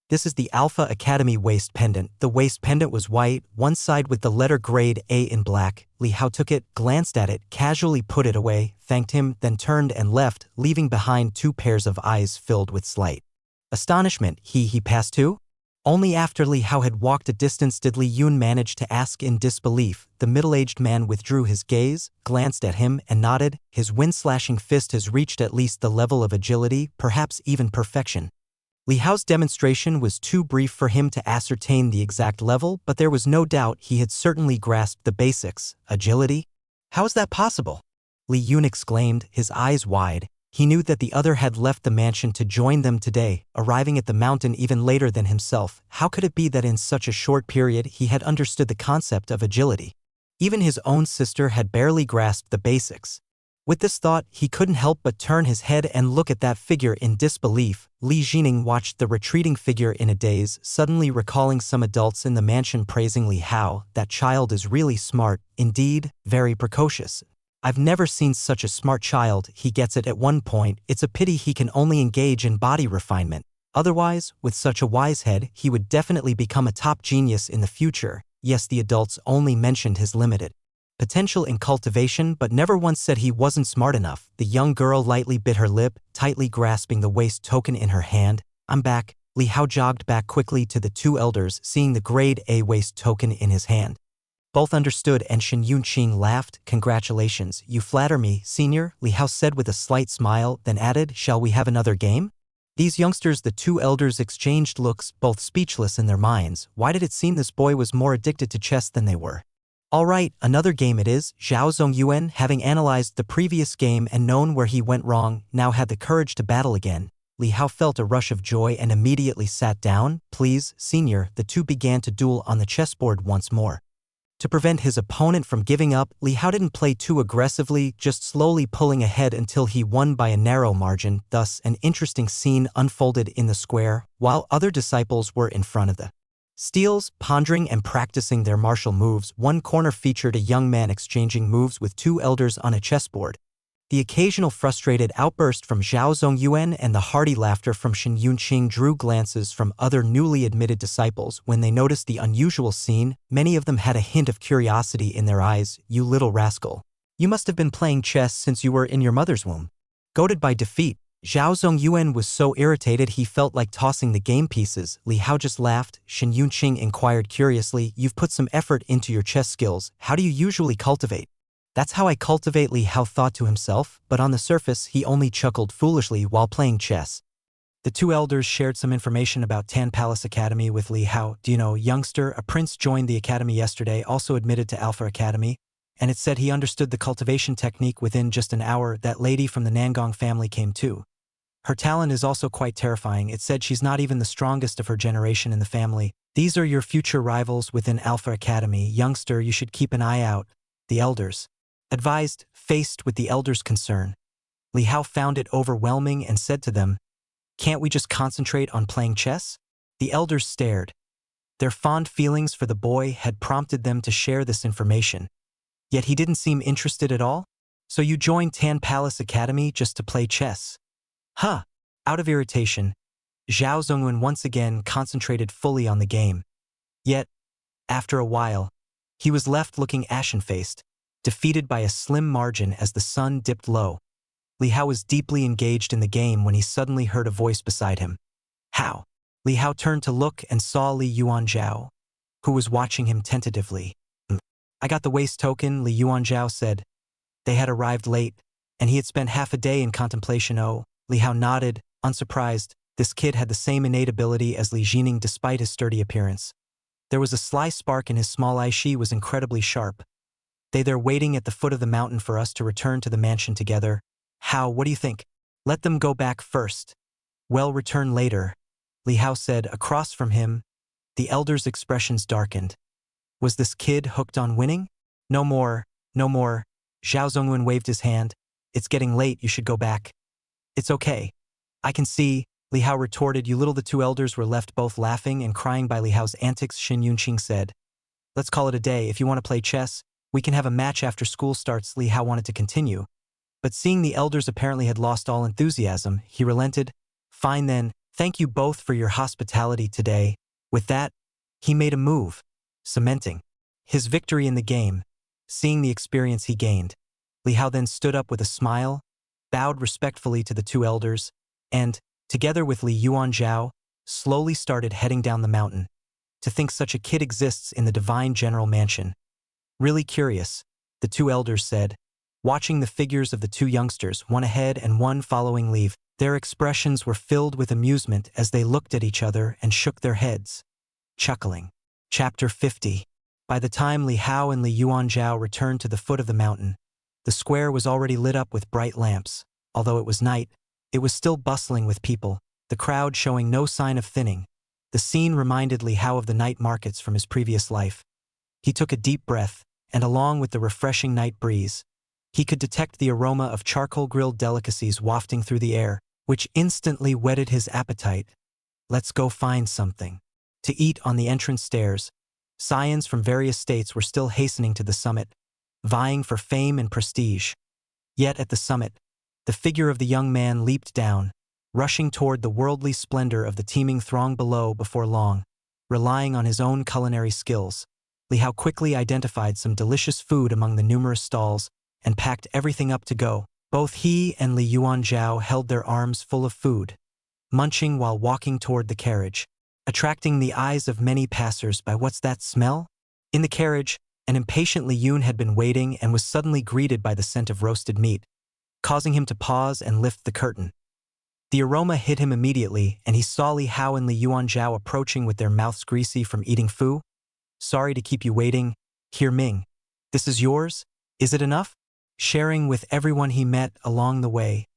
This is the Alpha Academy waist pendant. The waist pendant was white, one side with the letter grade A in black. Li Hao took it, glanced at it, casually put it away, thanked him, then turned and left, leaving behind two pairs of eyes filled with slight astonishment. He passed too? Only after Li Hao had walked a distance did Li Yun manage to ask in disbelief. The middle-aged man withdrew his gaze, glanced at him, and nodded. His wind-slashing fist has reached at least the level of agility, perhaps even perfection. Li Hao's demonstration was too brief for him to ascertain the exact level, but there was no doubt he had certainly grasped the basics. Agility? How is that possible? Li Yun exclaimed, his eyes wide. He knew that the other had left the mansion to join them today, arriving at the mountain even later than himself. How could it be that in such a short period he had understood the concept of agility? Even his own sister had barely grasped the basics. With this thought, he couldn't help but turn his head and look at that figure in disbelief. Li Jining watched the retreating figure in a daze, suddenly recalling some adults in the mansion praising Li Hao. That child is really smart, indeed, very precocious. I've never seen such a smart child. He gets it at one point. It's a pity he can only engage in body refinement. Otherwise, with such a wise head, he would definitely become a top genius in the future. Yes, the adults only mentioned his limited potential in cultivation, but never once said he wasn't smart enough. The young girl lightly bit her lip, tightly grasping the waist token in her hand. I'm back. Li Hao jogged back quickly to the two elders, seeing the grade A waist token in his hand. Both understood, and Shen Yunqing laughed. Congratulations, you flatter me, senior, Li Hao said with a slight smile, then added, shall we have another game? These youngsters, the two elders exchanged looks, both speechless in their minds. Why did it seem this boy was more addicted to chess than they were? All right, another game it is. Zhao Zongyuan, having analyzed the previous game and known where he went wrong, now had the courage to battle again. Li Hao felt a rush of joy and immediately sat down. Please, senior, the two began to duel on the chessboard once more. To prevent his opponent from giving up, Li Hao didn't play too aggressively, just slowly pulling ahead until he won by a narrow margin. Thus, an interesting scene unfolded in the square, while other disciples were in front of the steels, pondering and practicing their martial moves. One corner featured a young man exchanging moves with two elders on a chessboard. The occasional frustrated outburst from Zhao Zongyuan and the hearty laughter from Shen Yunqing drew glances from other newly admitted disciples. When they noticed the unusual scene, many of them had a hint of curiosity in their eyes. You little rascal. You must have been playing chess since you were in your mother's womb. Goaded by defeat, Zhao Zongyuan was so irritated he felt like tossing the game pieces. Li Hao just laughed. Shen Yunqing inquired curiously, you've put some effort into your chess skills. How do you usually cultivate? That's how I cultivate, Li Hao thought to himself, but on the surface he only chuckled foolishly while playing chess. The two elders shared some information about Tan Palace Academy with Li Hao. Do you know, youngster, a prince joined the academy yesterday, also admitted to Alpha Academy, and it said he understood the cultivation technique within just an hour. That lady from the Nangong family came too. Her talent is also quite terrifying. It said she's not even the strongest of her generation in the family. These are your future rivals within Alpha Academy. Youngster, you should keep an eye out. The elders advised. Faced with the elders' concern, Li Hao found it overwhelming and said to them, can't we just concentrate on playing chess? The elders stared. Their fond feelings for the boy had prompted them to share this information. Yet he didn't seem interested at all. So you joined Tan Palace Academy just to play chess? Huh. Out of irritation, Zhao Zongyuan once again concentrated fully on the game. Yet, after a while, he was left looking ashen-faced, defeated by a slim margin as the sun dipped low. Li Hao was deeply engaged in the game when he suddenly heard a voice beside him. How? Li Hao turned to look and saw Li Yuanzhao, who was watching him tentatively. I got the waist token, Li Yuanzhao said. They had arrived late, and he had spent half a day in contemplation. Oh, Li Hao nodded, unsurprised. This kid had the same innate ability as Li Jining despite his sturdy appearance. There was a sly spark in his small eye. She was incredibly sharp. They're waiting at the foot of the mountain for us to return to the mansion together. How, what do you think? Let them go back first. Well, return later, Li Hao said. Across from him, the elders' expressions darkened. Was this kid hooked on winning? No more, no more. Zhao Zongyuan waved his hand. It's getting late, you should go back. It's okay. I can see, Li Hao retorted. You little. The two elders were left both laughing and crying by Li Hao's antics. Xin Yunqing said, let's call it a day. If you want to play chess, we can have a match after school starts. Li Hao wanted to continue, but seeing the elders apparently had lost all enthusiasm, he relented. Fine then, thank you both for your hospitality today. With that, he made a move, cementing his victory in the game. Seeing the experience he gained, Li Hao then stood up with a smile, bowed respectfully to the two elders, and, together with Li Yuanzhao, slowly started heading down the mountain. To think such a kid exists in the divine general mansion. Really curious, the two elders said, watching the figures of the two youngsters, one ahead and one following Li. Their expressions were filled with amusement as they looked at each other and shook their heads, chuckling. Chapter 50. By the time Li Hao and Li Yuanzhao returned to the foot of the mountain, the square was already lit up with bright lamps. Although it was night, it was still bustling with people, the crowd showing no sign of thinning. The scene reminded Li Hao of the night markets from his previous life. He took a deep breath, and along with the refreshing night breeze, he could detect the aroma of charcoal-grilled delicacies wafting through the air, which instantly whetted his appetite. Let's go find something to eat. On the entrance stairs, scions from various states were still hastening to the summit, vying for fame and prestige. Yet at the summit, the figure of the young man leaped down, rushing toward the worldly splendor of the teeming throng below. Before long, relying on his own culinary skills, Li Hao quickly identified some delicious food among the numerous stalls and packed everything up to go. Both he and Li Yuanzhao held their arms full of food, munching while walking toward the carriage, attracting the eyes of many passers by. What's that smell? In the carriage, an impatient Li Yun had been waiting and was suddenly greeted by the scent of roasted meat, causing him to pause and lift the curtain. The aroma hit him immediately, and he saw Li Hao and Li Yuanzhao approaching with their mouths greasy from eating fu. Sorry to keep you waiting. Here, Ming. This is yours? Is it enough? Sharing with everyone he met along the way,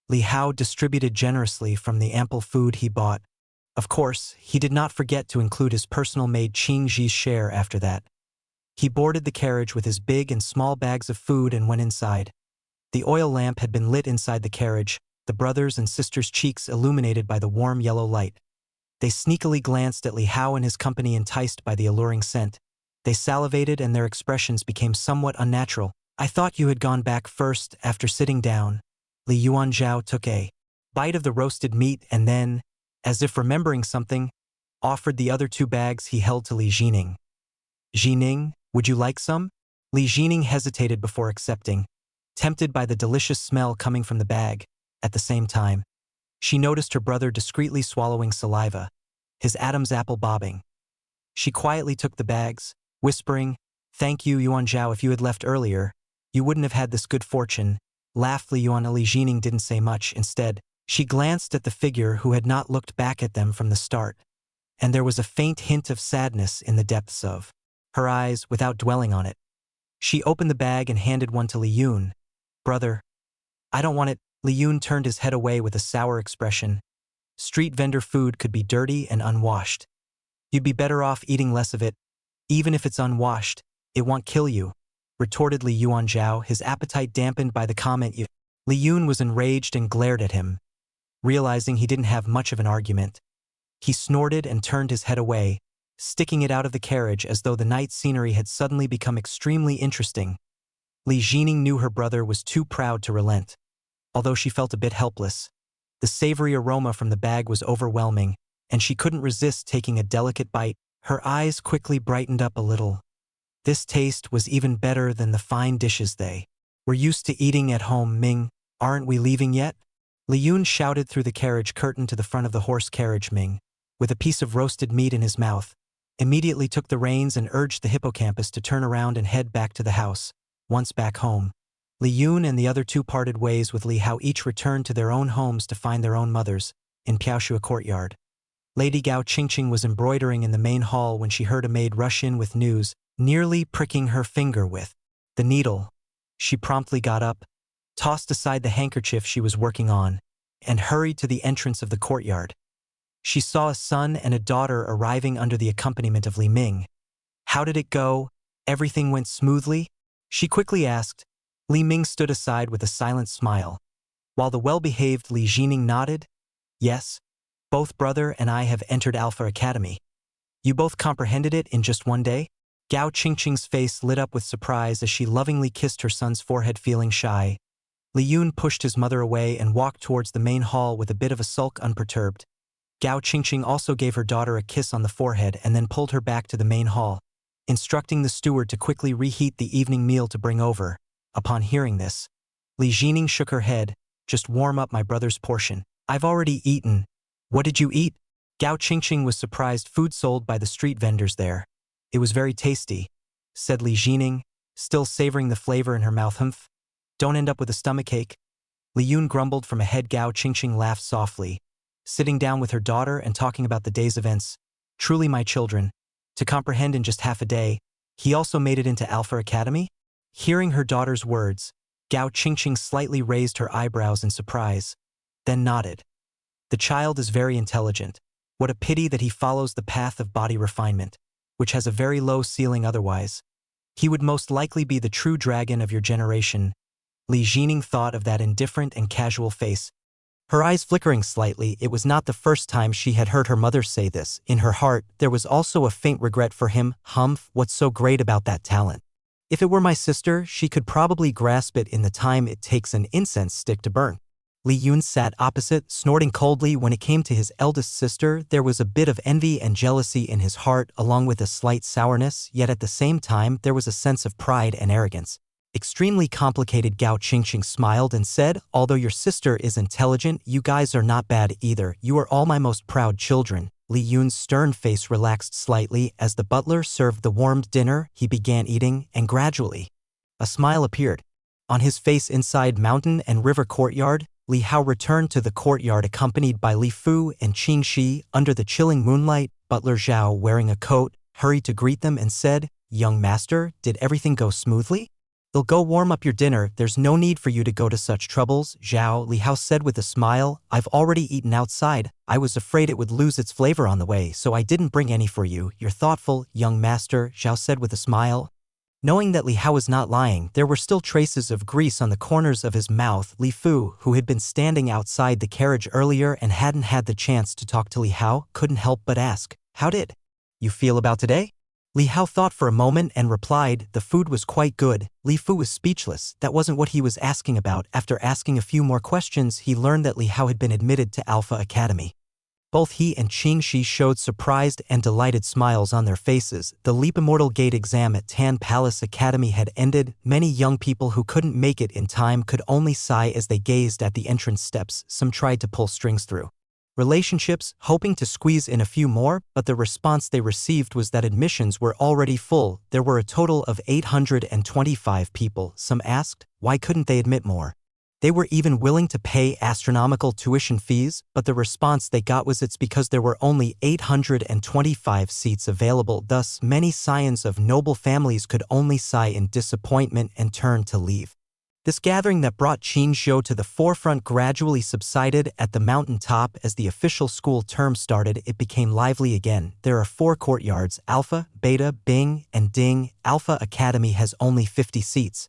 Li Hao distributed generously from the ample food he bought. Of course, he did not forget to include his personal maid Qing Ji's share after that. He boarded the carriage with his big and small bags of food and went inside. The oil lamp had been lit inside the carriage, the brothers' and sisters' cheeks illuminated by the warm yellow light. They sneakily glanced at Li Hao and his company, enticed by the alluring scent. They salivated and their expressions became somewhat unnatural. I thought you had gone back first. After sitting down, Li Yuanzhao took a bite of the roasted meat and then, as if remembering something, offered the other two bags he held to Li Jining. Jining, would you like some? Li Jining hesitated before accepting, tempted by the delicious smell coming from the bag. At the same time, she noticed her brother discreetly swallowing saliva, his Adam's apple bobbing. She quietly took the bags, whispering, "Thank you, Yuanzhao. If you had left earlier, you wouldn't have had this good fortune." Laughed Li Yuan. Li Jining didn't say much. Instead, she glanced at the figure who had not looked back at them from the start, and there was a faint hint of sadness in the depths of her eyes. Without dwelling on it, she opened the bag and handed one to Li Yun. "Brother, I don't want it." Li Yun turned his head away with a sour expression. Street vendor food could be dirty and unwashed. You'd be better off eating less of it. Even if it's unwashed, it won't kill you, retorted Li Yuanzhao, his appetite dampened by the comment. Li Yun was enraged and glared at him. Realizing he didn't have much of an argument, he snorted and turned his head away, sticking it out of the carriage as though the night scenery had suddenly become extremely interesting. Li Jining knew her brother was too proud to relent. Although she felt a bit helpless, the savory aroma from the bag was overwhelming, and she couldn't resist taking a delicate bite. Her eyes quickly brightened up a little. This taste was even better than the fine dishes they were used to eating at home. "Ming, aren't we leaving yet?" Li Yun shouted through the carriage curtain to the front of the horse carriage. Ming, with a piece of roasted meat in his mouth, immediately took the reins and urged the hippocampus to turn around and head back to the house. Once back home, Li Yun and the other two parted ways, with Li Hao each returned to their own homes to find their own mothers, in Piaoshua courtyard. Lady Gao Qingqing was embroidering in the main hall when she heard a maid rush in with news, nearly pricking her finger with the needle. She promptly got up, tossed aside the handkerchief she was working on, and hurried to the entrance of the courtyard. She saw a son and a daughter arriving under the accompaniment of Li Ming. "How did it go? Everything went smoothly?" she quickly asked. Li Ming stood aside with a silent smile, while the well-behaved Li Jining nodded. "Yes, Both brother and I have entered Alpha Academy. You both comprehended it in just one day? Gao Qingqing's face lit up with surprise as she lovingly kissed her son's forehead, feeling shy. Li Yun pushed his mother away and walked towards the main hall with a bit of a sulk, unperturbed. Gao Qingqing also gave her daughter a kiss on the forehead and then pulled her back to the main hall, instructing the steward to quickly reheat the evening meal to bring over. Upon hearing this, Li Jining shook her head. Just warm up my brother's portion. I've already eaten. What did you eat? Gao Qingqing was surprised. Food sold by the street vendors there. It was very tasty, said Li Jining, still savoring the flavor in her mouth. Humph. Don't end up with a stomachache. Li Yun grumbled from ahead. Gao Qingqing laughed softly, sitting down with her daughter and talking about the day's events. Truly, my children, to comprehend in just half a day, he also made it into Alpha Academy? Hearing her daughter's words, Gao Qingqing slightly raised her eyebrows in surprise, then nodded. The child is very intelligent. What a pity that he follows the path of body refinement, which has a very low ceiling otherwise. He would most likely be the true dragon of your generation. Li Jining thought of that indifferent and casual face, her eyes flickering slightly. It was not the first time she had heard her mother say this. In her heart, there was also a faint regret for him. Humph, what's so great about that talent? If it were my sister, she could probably grasp it in the time it takes an incense stick to burn. Li Yun sat opposite, snorting coldly. When it came to his eldest sister, there was a bit of envy and jealousy in his heart, along with a slight sourness, yet at the same time there was a sense of pride and arrogance. Extremely complicated. Gao Qingqing smiled and said, although your sister is intelligent, you guys are not bad either. You are all my most proud children. Li Yun's stern face relaxed slightly as the butler served the warmed dinner. He began eating, and gradually, a smile appeared on his face. Inside Mountain and River Courtyard, Li Hao returned to the courtyard accompanied by Li Fu and Qing Shi. Under the chilling moonlight, Butler Zhao, wearing a coat, hurried to greet them and said, young master, did everything go smoothly? They'll go warm up your dinner. There's no need for you to go to such troubles, Zhao, Li Hao said with a smile. I've already eaten outside. I was afraid it would lose its flavor on the way, so I didn't bring any for you. You're thoughtful, young master, Zhao said with a smile. Knowing that Li Hao was not lying, there were still traces of grease on the corners of his mouth. Li Fu, who had been standing outside the carriage earlier and hadn't had the chance to talk to Li Hao, couldn't help but ask, how did you feel about today? Li Hao thought for a moment and replied, the food was quite good. Li Fu was speechless. That wasn't what he was asking about. After asking a few more questions, he learned that Li Hao had been admitted to Alpha Academy. Both he and Qing Shi showed surprised and delighted smiles on their faces. The Leap Immortal Gate exam at Tan Palace Academy had ended. Many young people who couldn't make it in time could only sigh as they gazed at the entrance steps. Some tried to pull strings through relationships, hoping to squeeze in a few more, but the response they received was that admissions were already full. There were a total of 825 people. Some asked, why couldn't they admit more? They were even willing to pay astronomical tuition fees, but the response they got was it's because there were only 825 seats available. Thus, many scions of noble families could only sigh in disappointment and turn to leave. This gathering that brought Qin Zhou to the forefront gradually subsided. At the mountain top as the official school term started. It became lively again. There are 4 courtyards, Alpha, Beta, Bing, and Ding. Alpha Academy has only 50 seats.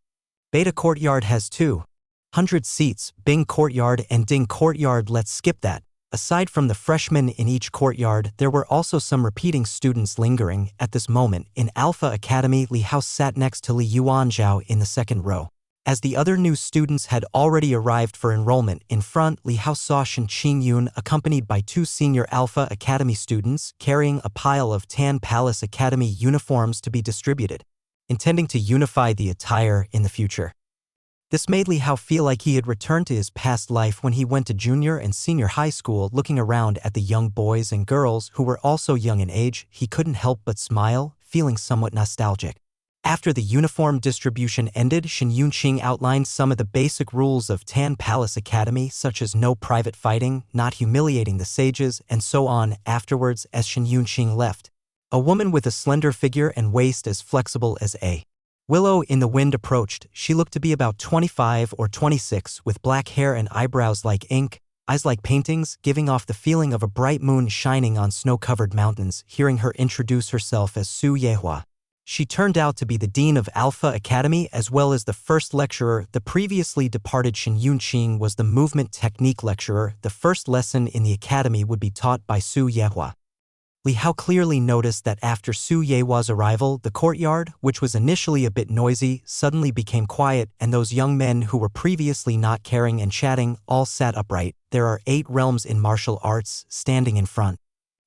Beta Courtyard has 200 seats. Bing Courtyard and Ding Courtyard, let's skip that. Aside from the freshmen in each courtyard, there were also some repeating students lingering. At this moment, in Alpha Academy, Li Hao sat next to Li Yuanzhao in the second row. As the other new students had already arrived for enrollment, in front, Li Hao saw Shen Qingyun accompanied by 2 senior Alpha Academy students carrying a pile of Tan Palace Academy uniforms to be distributed, intending to unify the attire in the future. This made Li Hao feel like he had returned to his past life when he went to junior and senior high school. Looking around at the young boys and girls who were also young in age, he couldn't help but smile, feeling somewhat nostalgic. After the uniform distribution ended, Shen Yunqing outlined some of the basic rules of Tan Palace Academy, such as no private fighting, not humiliating the sages, and so on. Afterwards, as Shen Yunqing left, a woman with a slender figure and waist as flexible as a willow in the wind approached. She looked to be about 25 or 26, with black hair and eyebrows like ink, eyes like paintings, giving off the feeling of a bright moon shining on snow-covered mountains. Hearing her introduce herself as Su Yehua, She turned out to be the dean of Alpha Academy as well as the first lecturer. The previously departed Shen Yunqing was the movement technique lecturer. The first lesson in the academy would be taught by Su Yehua. Li Hao clearly noticed that after Su Yehua's arrival, the courtyard, which was initially a bit noisy, suddenly became quiet, and those young men who were previously not caring and chatting all sat upright. There are 8 realms in martial arts, standing in front.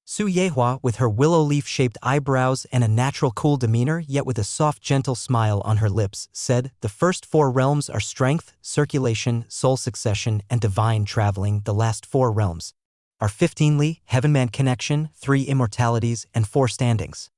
Su Yehua, with her willow leaf-shaped eyebrows and a natural cool demeanor yet with a soft gentle smile on her lips, said, "The first 4 realms are strength, circulation, soul succession, and divine traveling. The last 4 realms are 15 Li, Heavenman connection, 3 immortalities, and 4 standings."